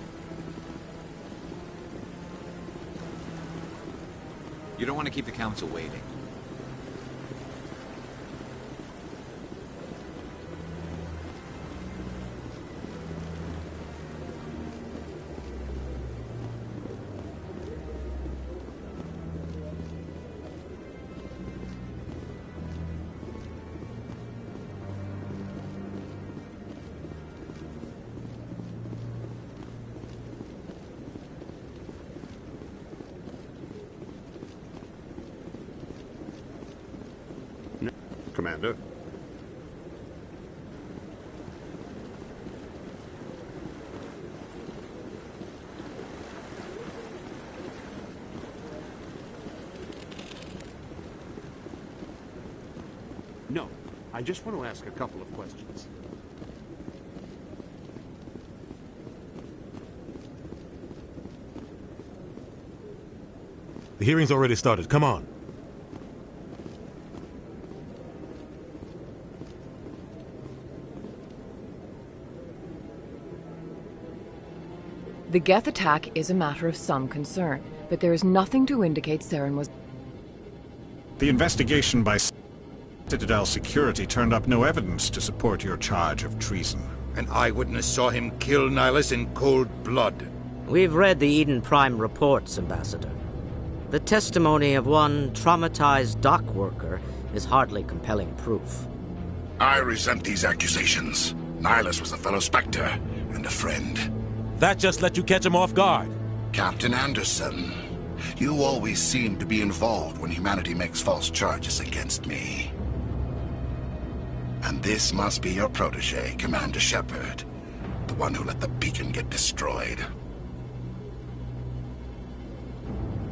You don't want to keep the Council waiting. Commander. No, I just want to ask a couple of questions. The hearing's already started. Come on. The Geth attack is a matter of some concern, but there is nothing to indicate Saren was... The investigation by Citadel Security turned up no evidence to support your charge of treason. An eyewitness saw him kill Nihilus in cold blood. We've read the Eden Prime reports, Ambassador. The testimony of one traumatized dock worker is hardly compelling proof. I resent these accusations. Nihilus was a fellow Spectre and a friend. That just let you catch him off guard. Captain Anderson, you always seem to be involved when humanity makes false charges against me. And this must be your protege, Commander Shepard, the one who let the beacon get destroyed.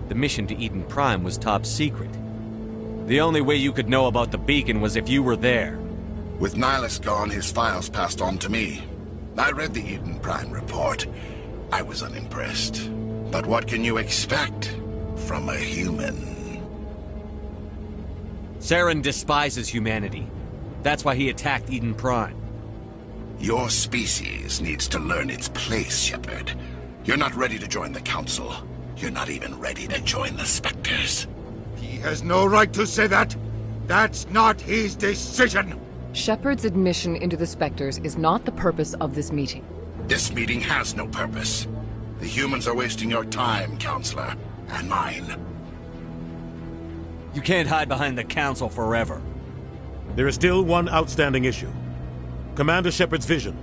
The mission to Eden Prime was top secret. The only way you could know about the beacon was if you were there. With Nihilus gone, his files passed on to me. I read the Eden Prime report. I was unimpressed. But what can you expect from a human? Saren despises humanity. That's why he attacked Eden Prime. Your species needs to learn its place, Shepard. You're not ready to join the Council. You're not even ready to join the Spectres. He has no right to say that. That's not his decision. Shepard's admission into the Spectres is not the purpose of this meeting. This meeting has no purpose. The humans are wasting your time, Counselor, and mine. You can't hide behind the Council forever. There is still one outstanding issue. Commander Shepard's vision.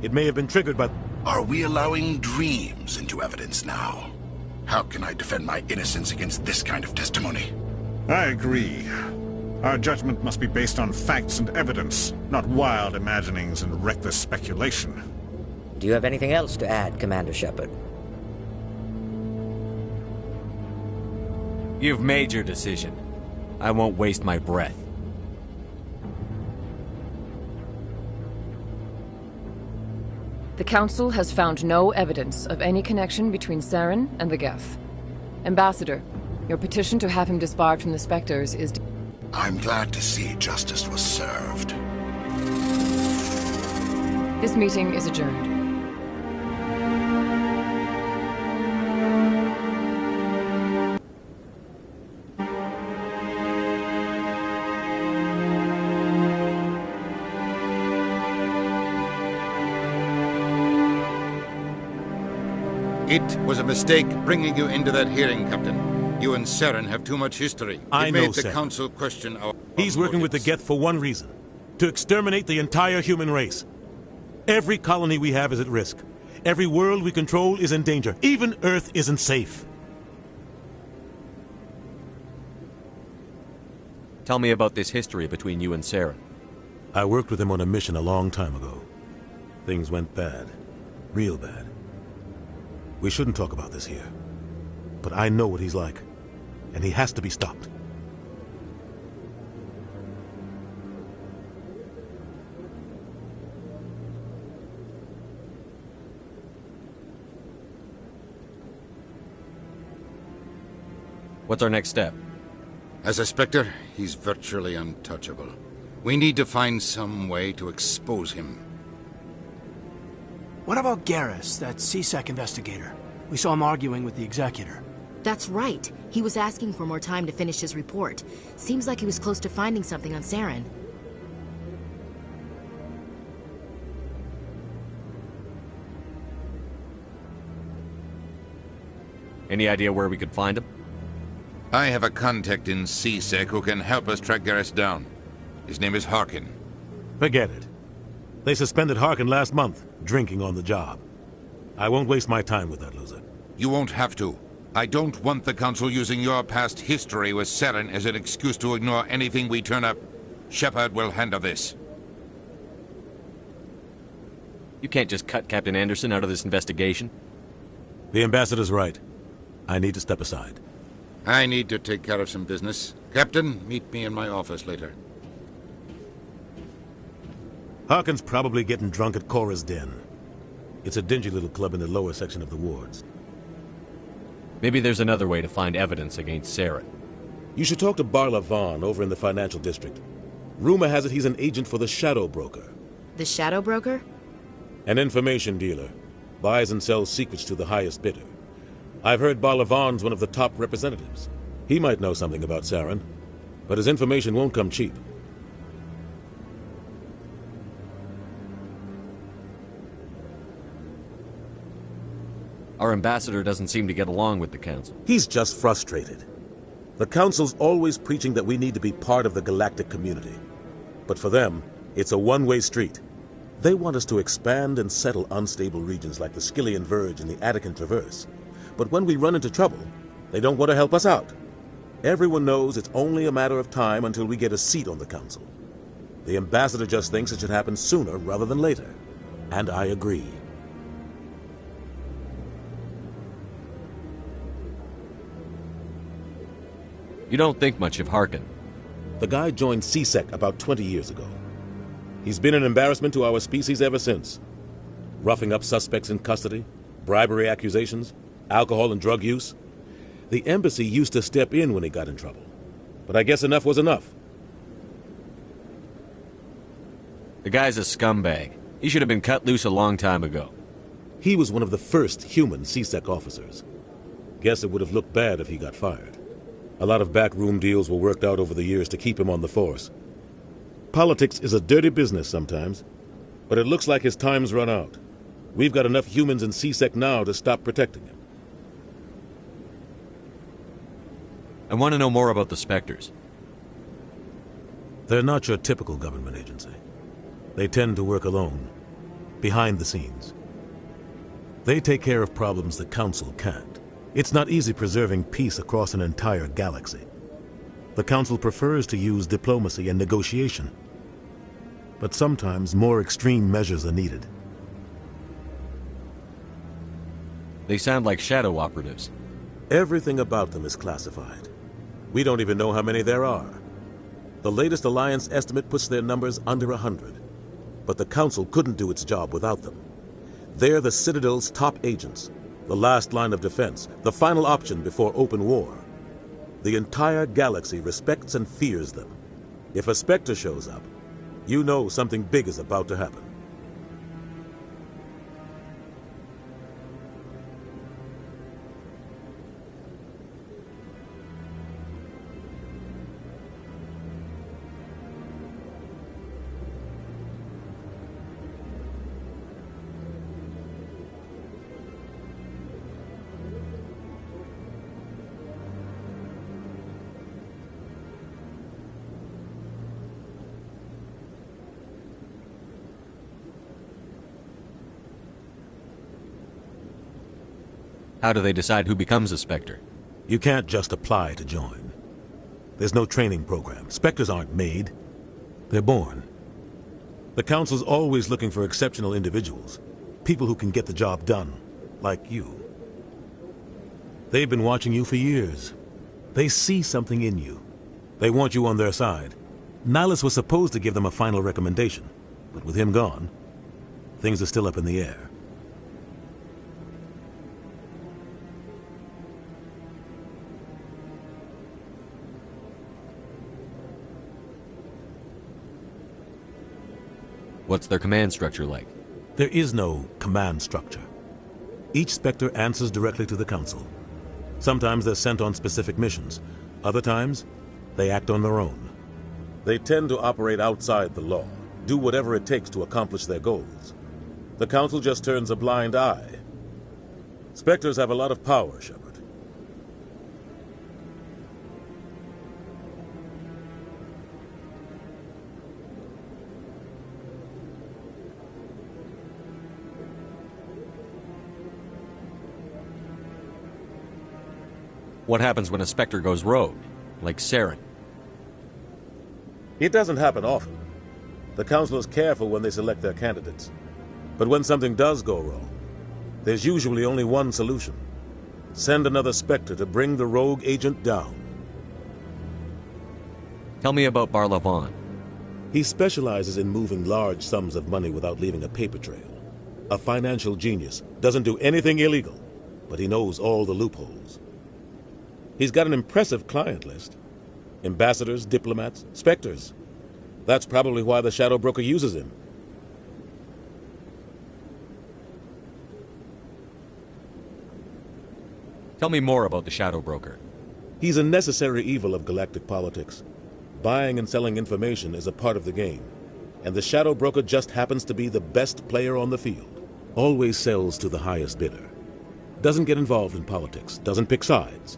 It may have been triggered by... Are we allowing dreams into evidence now? How can I defend my innocence against this kind of testimony? I agree. Our judgment must be based on facts and evidence, not wild imaginings and reckless speculation. Do you have anything else to add, Commander Shepard? You've made your decision. I won't waste my breath. The Council has found no evidence of any connection between Saren and the Geth. Ambassador, your petition to have him disbarred from the Spectres is... I'm glad to see justice was served. This meeting is adjourned. It was a mistake bringing you into that hearing, Captain. You and Saren have too much history. I It know, made the Saren. Council question our... He's working with the Geth for one reason. To exterminate the entire human race. Every colony we have is at risk. Every world we control is in danger. Even Earth isn't safe. Tell me about this history between you and Saren. I worked with him on a mission a long time ago. Things went bad. Real bad. We shouldn't talk about this here. But I know what he's like. And he has to be stopped. What's our next step? As a Spectre, he's virtually untouchable. We need to find some way to expose him. What about Garrus, that CSEC investigator? We saw him arguing with the Executor. That's right. He was asking for more time to finish his report. Seems like he was close to finding something on Saren. Any idea where we could find him? I have a contact in CSEC who can help us track Garrus down. His name is Harkin. Forget it. They suspended Harkin last month, drinking on the job. I won't waste my time with that loser. You won't have to. I don't want the Council using your past history with Saren as an excuse to ignore anything we turn up. Shepard will handle this. You can't just cut Captain Anderson out of this investigation. The Ambassador's right. I need to step aside. I need to take care of some business. Captain, meet me in my office later. Harkin's probably getting drunk at Cora's Den. It's a dingy little club in the lower section of the wards. Maybe there's another way to find evidence against Saren. You should talk to Barla Vaughn over in the financial district. Rumor has it he's an agent for the Shadow Broker. The Shadow Broker? An information dealer. Buys and sells secrets to the highest bidder. I've heard Barla Vaughn's one of the top representatives. He might know something about Saren, but his information won't come cheap. Our ambassador doesn't seem to get along with the Council. He's just frustrated. The Council's always preaching that we need to be part of the galactic community. But for them, it's a one-way street. They want us to expand and settle unstable regions like the Skillian Verge and the Attican Traverse. But when we run into trouble, they don't want to help us out. Everyone knows it's only a matter of time until we get a seat on the Council. The Ambassador just thinks it should happen sooner rather than later. And I agree. You don't think much of Harkin. The guy joined CSEC about 20 years ago. He's been an embarrassment to our species ever since. Roughing up suspects in custody, bribery accusations, alcohol and drug use. The embassy used to step in when he got in trouble. But I guess enough was enough. The guy's a scumbag. He should have been cut loose a long time ago. He was one of the first human CSEC officers. Guess it would have looked bad if he got fired. A lot of backroom deals were worked out over the years to keep him on the force. Politics is a dirty business sometimes, but it looks like his time's run out. We've got enough humans in C-Sec now to stop protecting him. I want to know more about the Spectres. They're not your typical government agency. They tend to work alone, behind the scenes. They take care of problems the Council can't. It's not easy preserving peace across an entire galaxy. The Council prefers to use diplomacy and negotiation. But sometimes more extreme measures are needed. They sound like shadow operatives. Everything about them is classified. We don't even know how many there are. The latest Alliance estimate puts their numbers under 100. But the Council couldn't do its job without them. They're the Citadel's top agents, the last line of defense, the final option before open war. The entire galaxy respects and fears them. If a Spectre shows up, you know something big is about to happen. How do they decide who becomes a Spectre? You can't just apply to join. There's no training program. Spectres aren't made. They're born. The Council's always looking for exceptional individuals. People who can get the job done. Like you. They've been watching you for years. They see something in you. They want you on their side. Nihilus was supposed to give them a final recommendation. But with him gone, things are still up in the air. What's their command structure like? There is no command structure. Each Spectre answers directly to the Council. Sometimes they're sent on specific missions. Other times, they act on their own. They tend to operate outside the law, do whatever it takes to accomplish their goals. The Council just turns a blind eye. Spectres have a lot of power, Shepard. What happens when a Spectre goes rogue, like Saren? It doesn't happen often. The Council is careful when they select their candidates. But when something does go wrong, there's usually only one solution. Send another Spectre to bring the rogue agent down. Tell me about Barlavon. He specializes in moving large sums of money without leaving a paper trail. A financial genius, doesn't do anything illegal, but he knows all the loopholes. He's got an impressive client list. Ambassadors, diplomats, Spectres. That's probably why the Shadow Broker uses him. Tell me more about the Shadow Broker. He's a necessary evil of galactic politics. Buying and selling information is a part of the game. And the Shadow Broker just happens to be the best player on the field. Always sells to the highest bidder. Doesn't get involved in politics. Doesn't pick sides.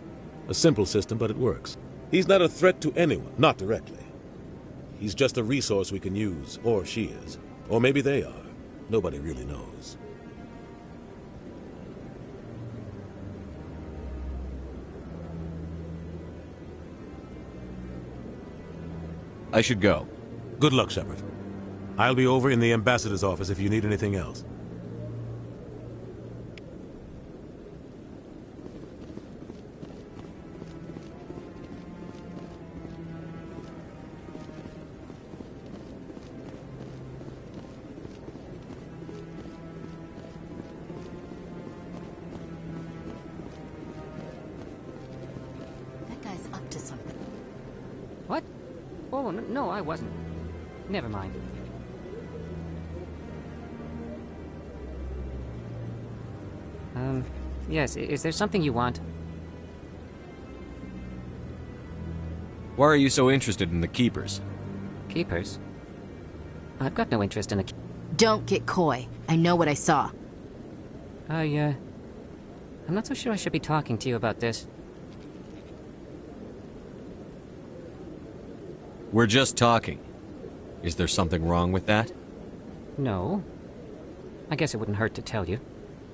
A simple system, but it works. He's not a threat to anyone, not directly. He's just a resource we can use, or she is. Or maybe they are. Nobody really knows. I should go. Good luck, Shepard. I'll be over in the ambassador's office if you need anything else. What? Oh, no, I wasn't. Never mind. Yes, is there something you want? Why are you so interested in the Keepers? Keepers? I've got no interest in the... Don't get coy. I know what I saw. I'm not so sure I should be talking to you about this. We're just talking. Is there something wrong with that? No. I guess it wouldn't hurt to tell you.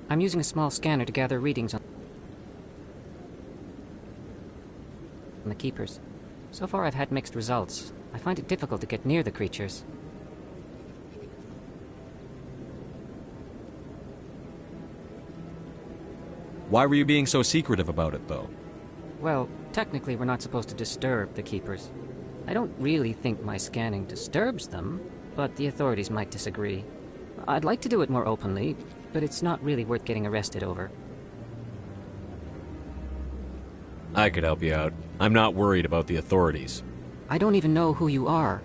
I'm using a small scanner to gather readings on the Keepers. So far I've had mixed results. I find it difficult to get near the creatures. Why were you being so secretive about it, though? Well, technically we're not supposed to disturb the Keepers. I don't really think my scanning disturbs them, but the authorities might disagree. I'd like to do it more openly, but it's not really worth getting arrested over. I could help you out. I'm not worried about the authorities. I don't even know who you are.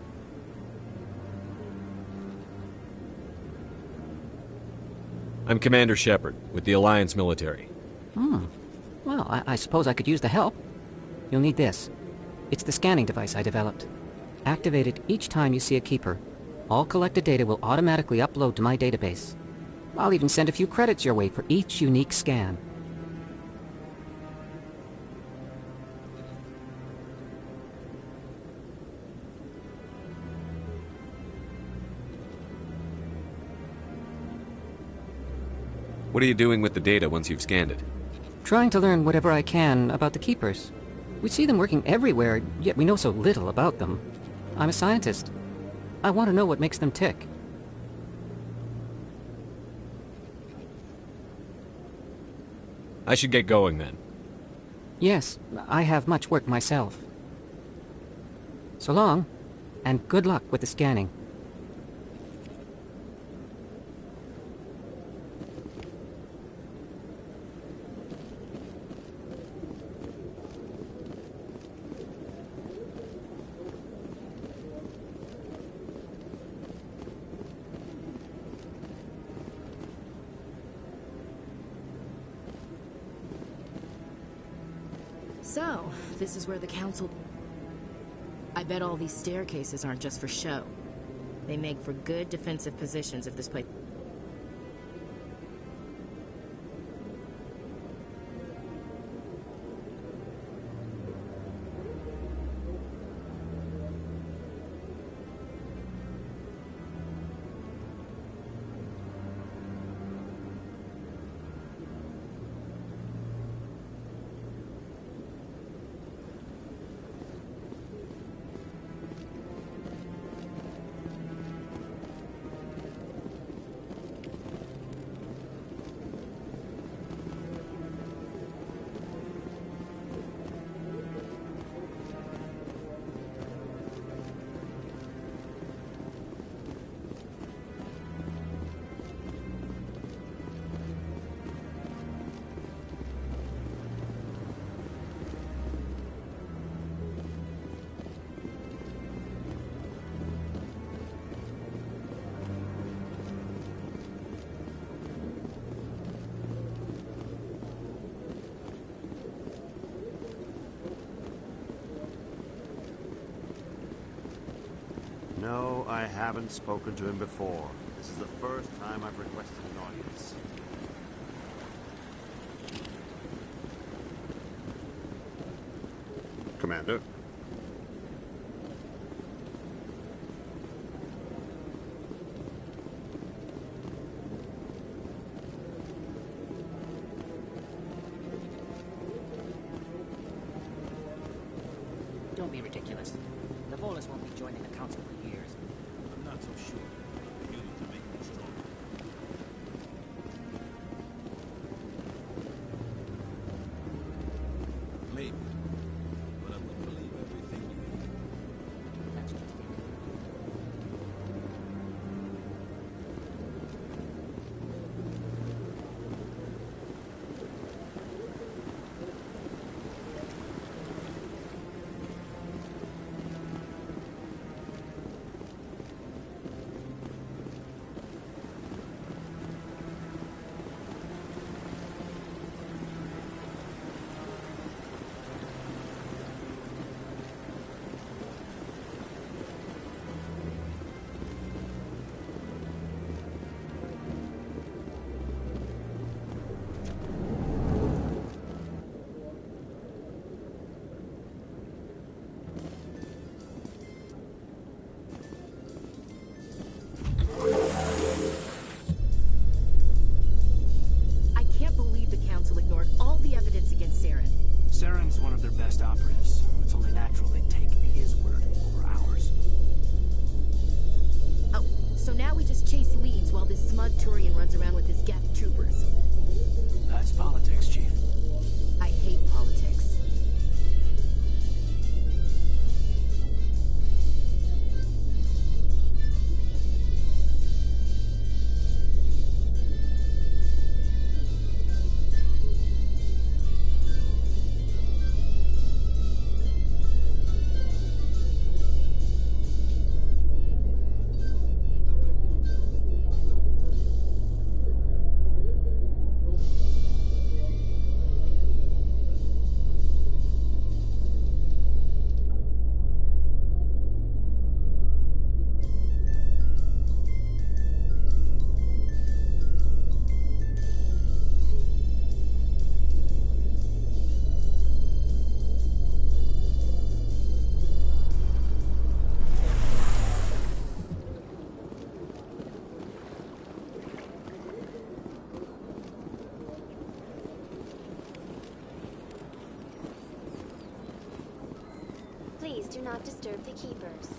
I'm Commander Shepard, with the Alliance military. Well, I suppose I could use the help. You'll need this. It's the scanning device I developed. Activate it each time you see a Keeper. All collected data will automatically upload to my database. I'll even send a few credits your way for each unique scan. What are you doing with the data once you've scanned it? Trying to learn whatever I can about the Keepers. We see them working everywhere, yet we know so little about them. I'm a scientist. I want to know what makes them tick. I should get going then. Yes, I have much work myself. So long, and good luck with the scanning. So, this is where the council... I bet all these staircases aren't just for show. They make for good defensive positions if this place... No, I haven't spoken to him before. This is the first time I've requested an audience. Commander? Don't be ridiculous. The Volus won't be joining the council for years. I'm not so sure. You need to make me strong. Maybe. But I wouldn't believe everything you hear. That's just it. chase leads while this smug Turian runs around with his Geth troopers. That's politics, Chief. I hate politics. Please do not disturb the keepers.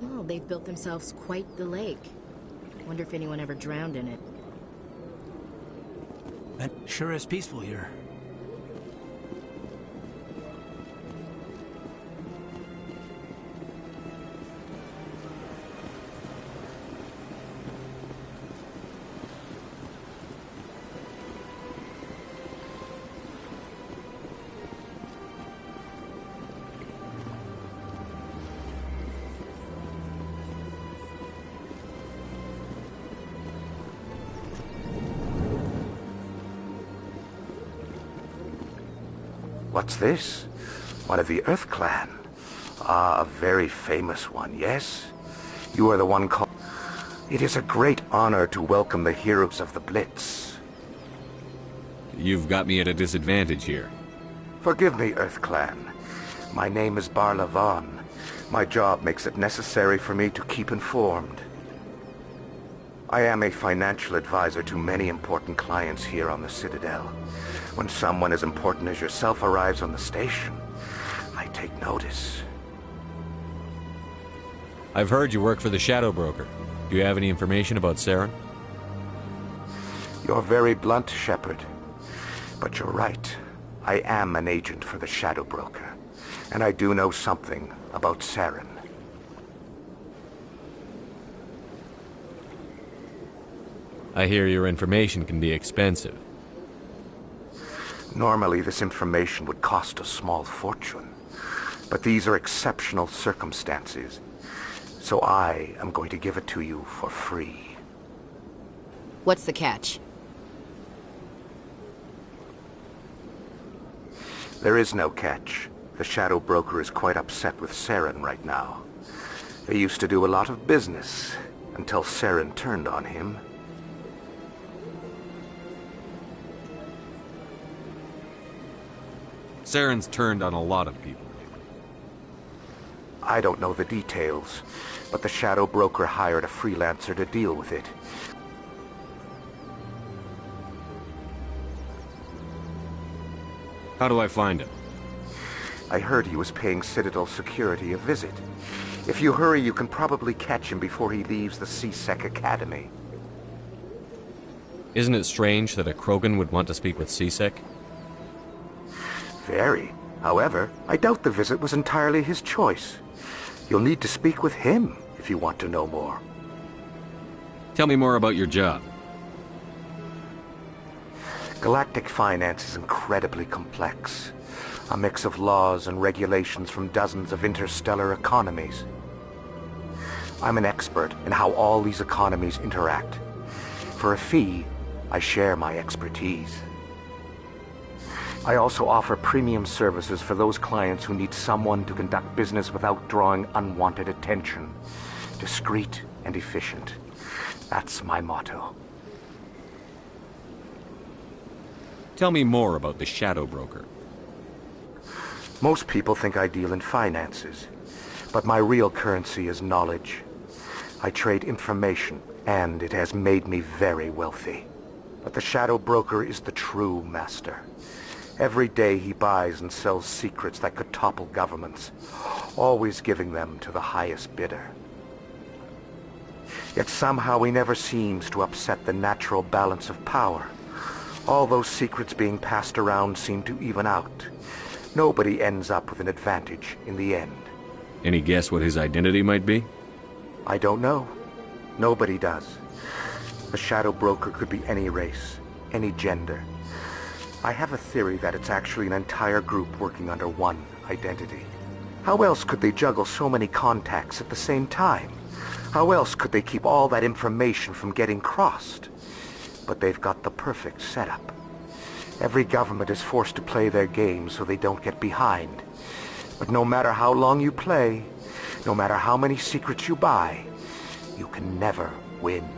Well, they've built themselves quite the lake. Wonder if anyone ever drowned in it. It sure is peaceful here. What's this? One of the Earth Clan. Ah, a very famous one, yes? You are the one called... It is a great honor to welcome the heroes of the Blitz. You've got me at a disadvantage here. Forgive me, Earth Clan. My name is Barla Vaughn. My job makes it necessary for me to keep informed. I am a financial advisor to many important clients here on the Citadel. When someone as important as yourself arrives on the station, I take notice. I've heard you work for the Shadow Broker. Do you have any information about Saren? You're very blunt, Shepard. But you're right. I am an agent for the Shadow Broker. And I do know something about Saren. I hear your information can be expensive. Normally, this information would cost a small fortune. But these are exceptional circumstances. So I am going to give it to you for free. What's the catch? There is no catch. The Shadow Broker is quite upset with Saren right now. They used to do a lot of business, until Saren turned on him. Saren's turned on a lot of people. I don't know the details, but the Shadow Broker hired a freelancer to deal with it. How do I find him? I heard he was paying Citadel security a visit. If you hurry, you can probably catch him before he leaves the C-Sec Academy. Isn't it strange that a Krogan would want to speak with C-Sec? Very. However, I doubt the visit was entirely his choice. You'll need to speak with him if you want to know more. Tell me more about your job. Galactic finance is incredibly complex. A mix of laws and regulations from dozens of interstellar economies. I'm an expert in how all these economies interact. For a fee, I share my expertise. I also offer premium services for those clients who need someone to conduct business without drawing unwanted attention. Discreet and efficient. That's my motto. Tell me more about the Shadow Broker. Most people think I deal in finances, but my real currency is knowledge. I trade information, and it has made me very wealthy. But the Shadow Broker is the true master. Every day he buys and sells secrets that could topple governments, always giving them to the highest bidder. Yet somehow he never seems to upset the natural balance of power. All those secrets being passed around seem to even out. Nobody ends up with an advantage in the end. Any guess what his identity might be? I don't know. Nobody does. The Shadow Broker could be any race, any gender. I have a theory that it's actually an entire group working under one identity. How else could they juggle so many contacts at the same time? How else could they keep all that information from getting crossed? But they've got the perfect setup. Every government is forced to play their game so they don't get behind. But no matter how long you play, no matter how many secrets you buy, you can never win.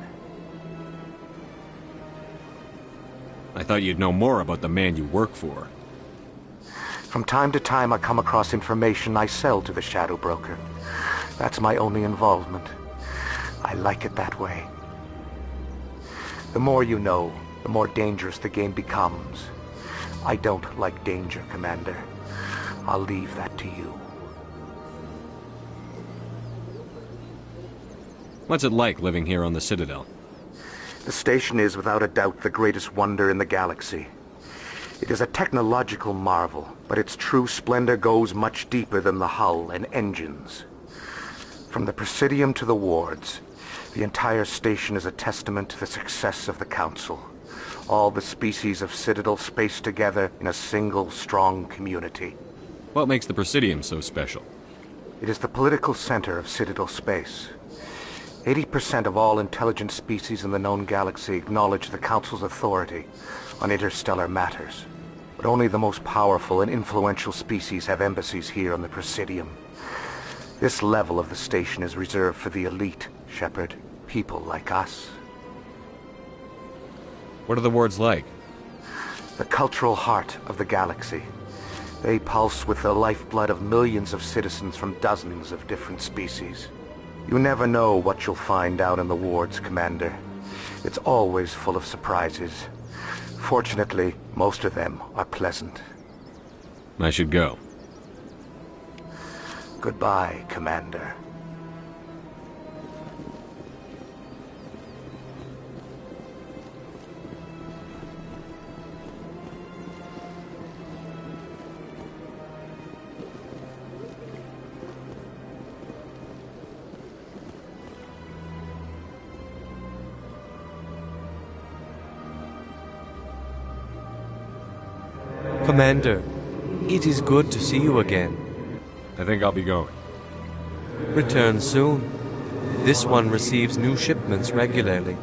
I thought you'd know more about the man you work for. From time to time I come across information I sell to the Shadow Broker. That's my only involvement. I like it that way. The more you know, the more dangerous the game becomes. I don't like danger, Commander. I'll leave that to you. What's it like living here on the Citadel? The station is without a doubt the greatest wonder in the galaxy. It is a technological marvel, but its true splendor goes much deeper than the hull and engines. From the Presidium to the wards, the entire station is a testament to the success of the Council. All the species of Citadel spaced together in a single, strong community. What makes the Presidium so special? It is the political center of Citadel space. 80% of all intelligent species in the known galaxy acknowledge the Council's authority on interstellar matters. But only the most powerful and influential species have embassies here on the Presidium. This level of the station is reserved for the elite, Shepard. People like us. What are the wards like? The cultural heart of the galaxy. They pulse with the lifeblood of millions of citizens from dozens of different species. You never know what you'll find out in the wards, Commander. It's always full of surprises. Fortunately, most of them are pleasant. I should go. Goodbye, Commander. Commander, it is good to see you again. I think I'll be going. Return soon. This one receives new shipments regularly.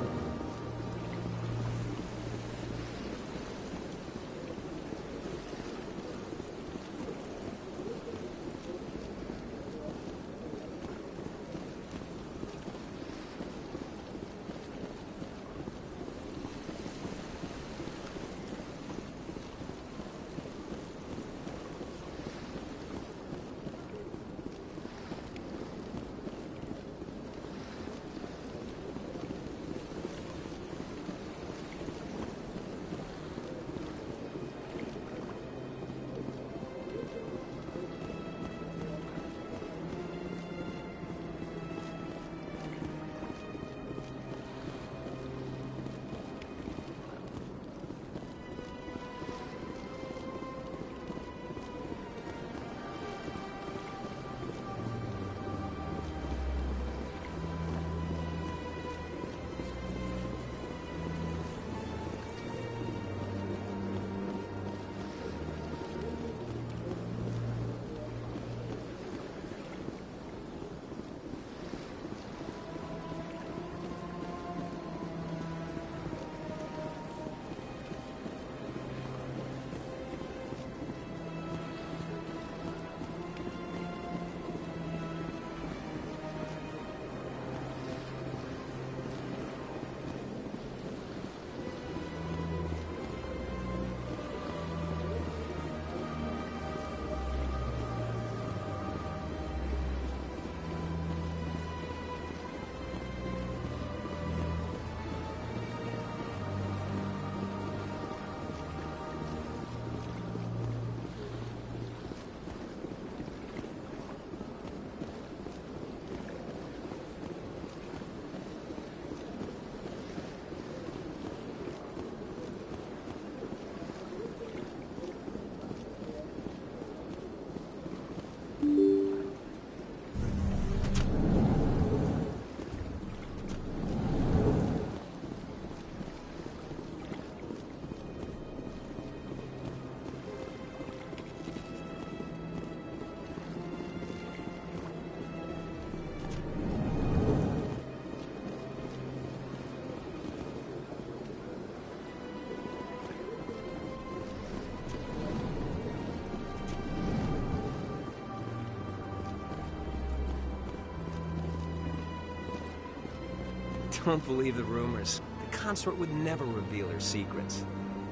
Don't believe the rumors. The consort would never reveal her secrets.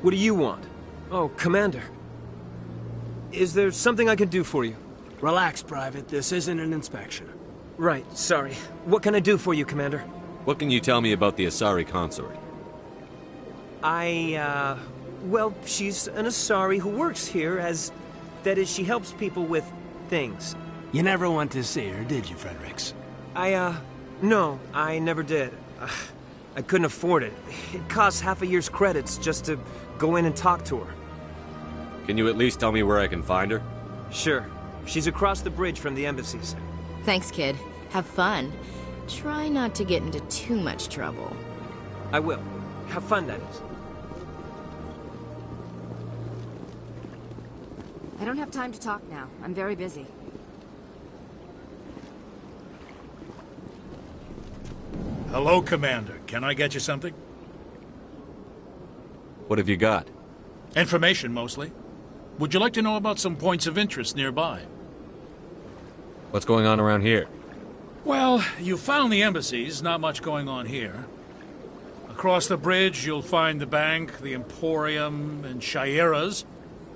What do you want? Oh, Commander. Is there something I can do for you? Relax, Private. This isn't an inspection. Right, sorry. What can I do for you, Commander? What can you tell me about the Asari consort? Well, she's an Asari who works here as... That is, she helps people with things. You never went to see her, did you, Fredericks? No, I never did. I couldn't afford it. It costs half a year's credits just to go in and talk to her. Can you at least tell me where I can find her? Sure. She's across the bridge from the embassies. Thanks, kid. Have fun. Try not to get into too much trouble. I will. Have fun, that is. I don't have time to talk now. I'm very busy. Hello, Commander. Can I get you something? What have you got? Information, mostly. Would you like to know about some points of interest nearby? What's going on around here? Well, you found the embassies. Not much going on here. Across the bridge, you'll find the bank, the Emporium, and Shaira's.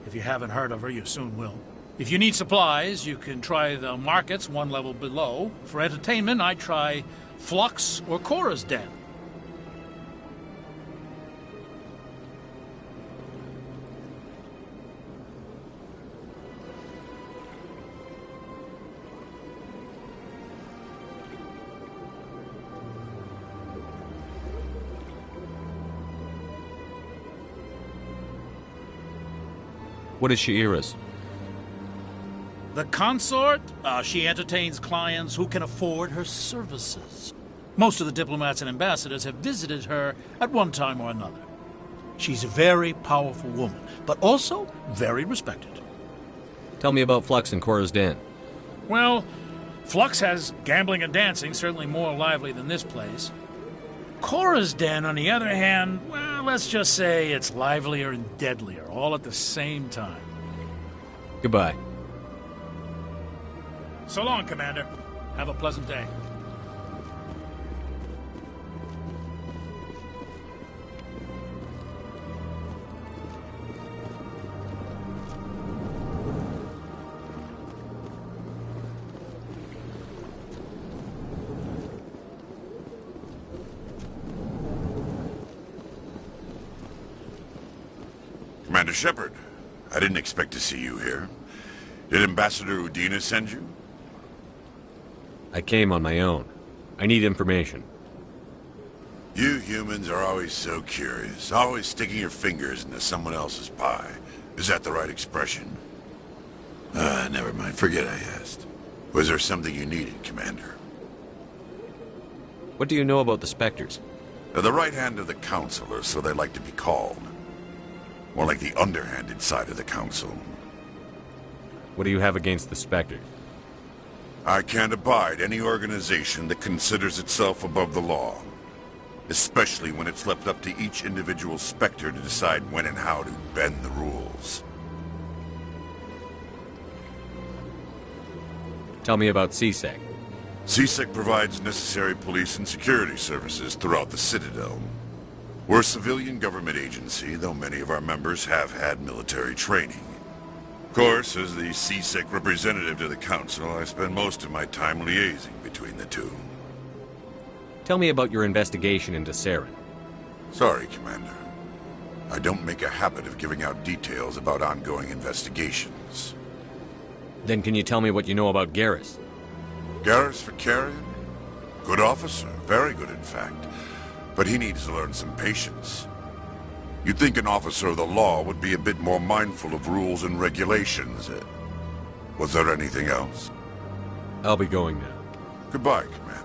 If you haven't heard of her, you soon will. If you need supplies, you can try the markets one level below. For entertainment, I'd try Flux or Cora's Den. What is Shaira's? The consort? She entertains clients who can afford her services. Most of the diplomats and ambassadors have visited her at one time or another. She's a very powerful woman, but also very respected. Tell me about Flux and Cora's Den. Well, Flux has gambling and dancing, certainly more lively than this place. Cora's Den, on the other hand, well, let's just say it's livelier and deadlier, all at the same time. Goodbye. So long, Commander. Have a pleasant day. Commander Shepard, I didn't expect to see you here. Did Ambassador Udina send you? I came on my own. I need information. You humans are always so curious, always sticking your fingers into someone else's pie. Is that the right expression? Never mind. Forget I asked. Was there something you needed, Commander? What do you know about the Spectres? They're the right hand of the Council, or so they like to be called. More like the underhanded side of the Council. What do you have against the Spectres? I can't abide any organization that considers itself above the law. Especially when it's left up to each individual Spectre to decide when and how to bend the rules. Tell me about CSEC. CSEC provides necessary police and security services throughout the Citadel. We're a civilian government agency, though many of our members have had military training. Of course, as the CSEC representative to the Council, I spend most of my time liaising between the two. Tell me about your investigation into Saren. Sorry, Commander. I don't make a habit of giving out details about ongoing investigations. Then can you tell me what you know about Garrus? Garrus Vicarian? Good officer, very good in fact. But he needs to learn some patience. You'd think an officer of the law would be a bit more mindful of rules and regulations. Was there anything else? I'll be going now. Goodbye, Commander.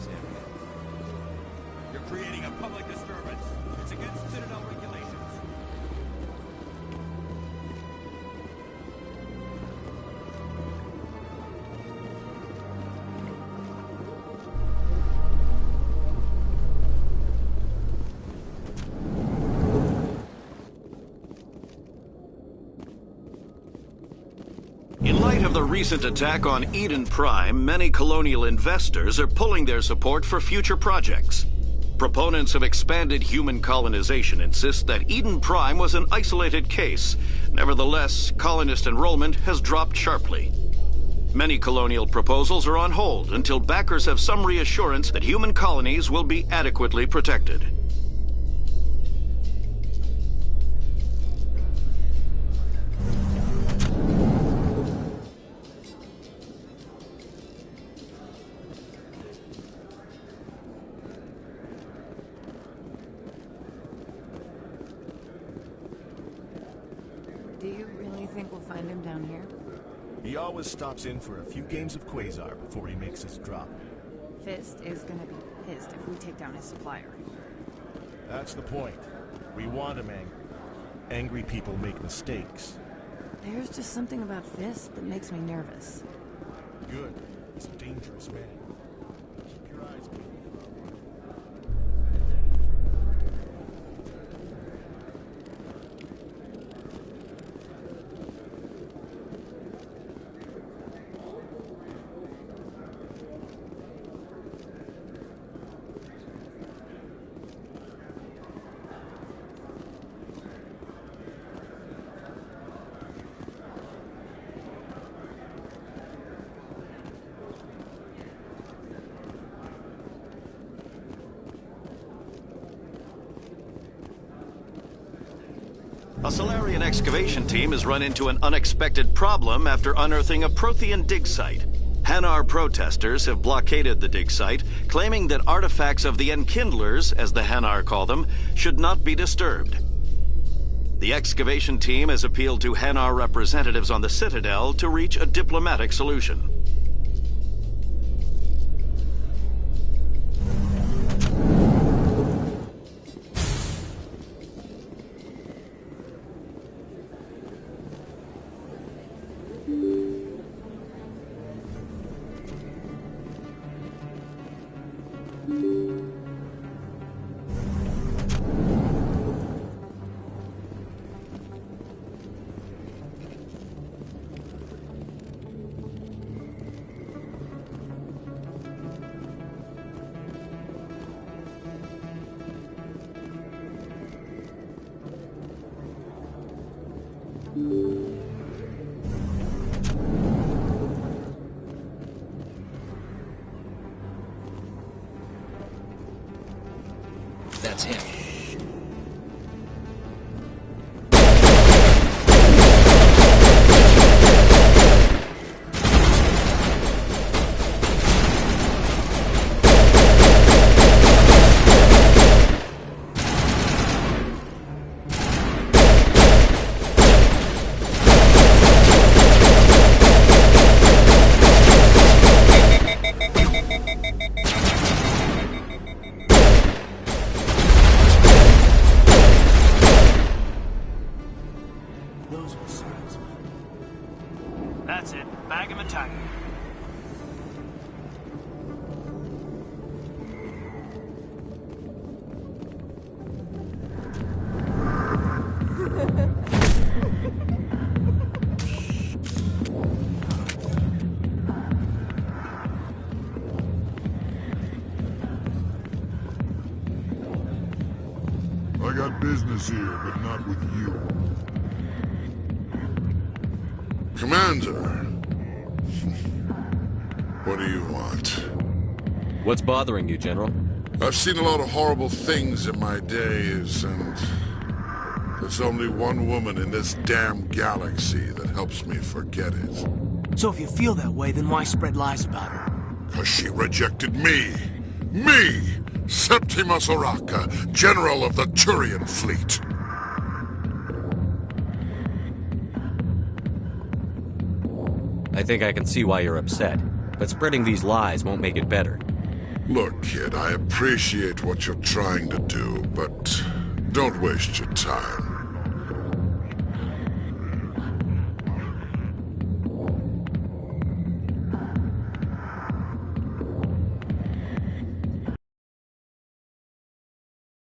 this area. You're creating a public disturbance. It's against Citadel regulations. In light of the recent attack on Eden Prime, many colonial investors are pulling their support for future projects. Proponents of expanded human colonization insist that Eden Prime was an isolated case. Nevertheless, colonist enrollment has dropped sharply. Many colonial proposals are on hold until backers have some reassurance that human colonies will be adequately protected. Do you really think we'll find him down here? He always stops in for a few games of Quasar before he makes his drop. Fist is gonna be pissed if we take down his supplier. That's the point. We want him angry. Angry people make mistakes. There's just something about Fist that makes me nervous. Good. He's a dangerous man. Keep your eyes peeled. A Solarian excavation team has run into an unexpected problem after unearthing a Prothean dig site. Hanar protesters have blockaded the dig site, claiming that artifacts of the Enkindlers, as the Hanar call them, should not be disturbed. The excavation team has appealed to Hanar representatives on the Citadel to reach a diplomatic solution. That's him. Those were Saren's men. That's it. Bag him and tag him. I got business here, but not with you. Commander! What do you want? What's bothering you, General? I've seen a lot of horrible things in my days, and there's only one woman in this damn galaxy that helps me forget it. So if you feel that way, then why spread lies about her? 'Cause she rejected me! Me! Septimus Oraka, General of the Turian Fleet! I think I can see why you're upset, but spreading these lies won't make it better. Look, kid, I appreciate what you're trying to do, but don't waste your time.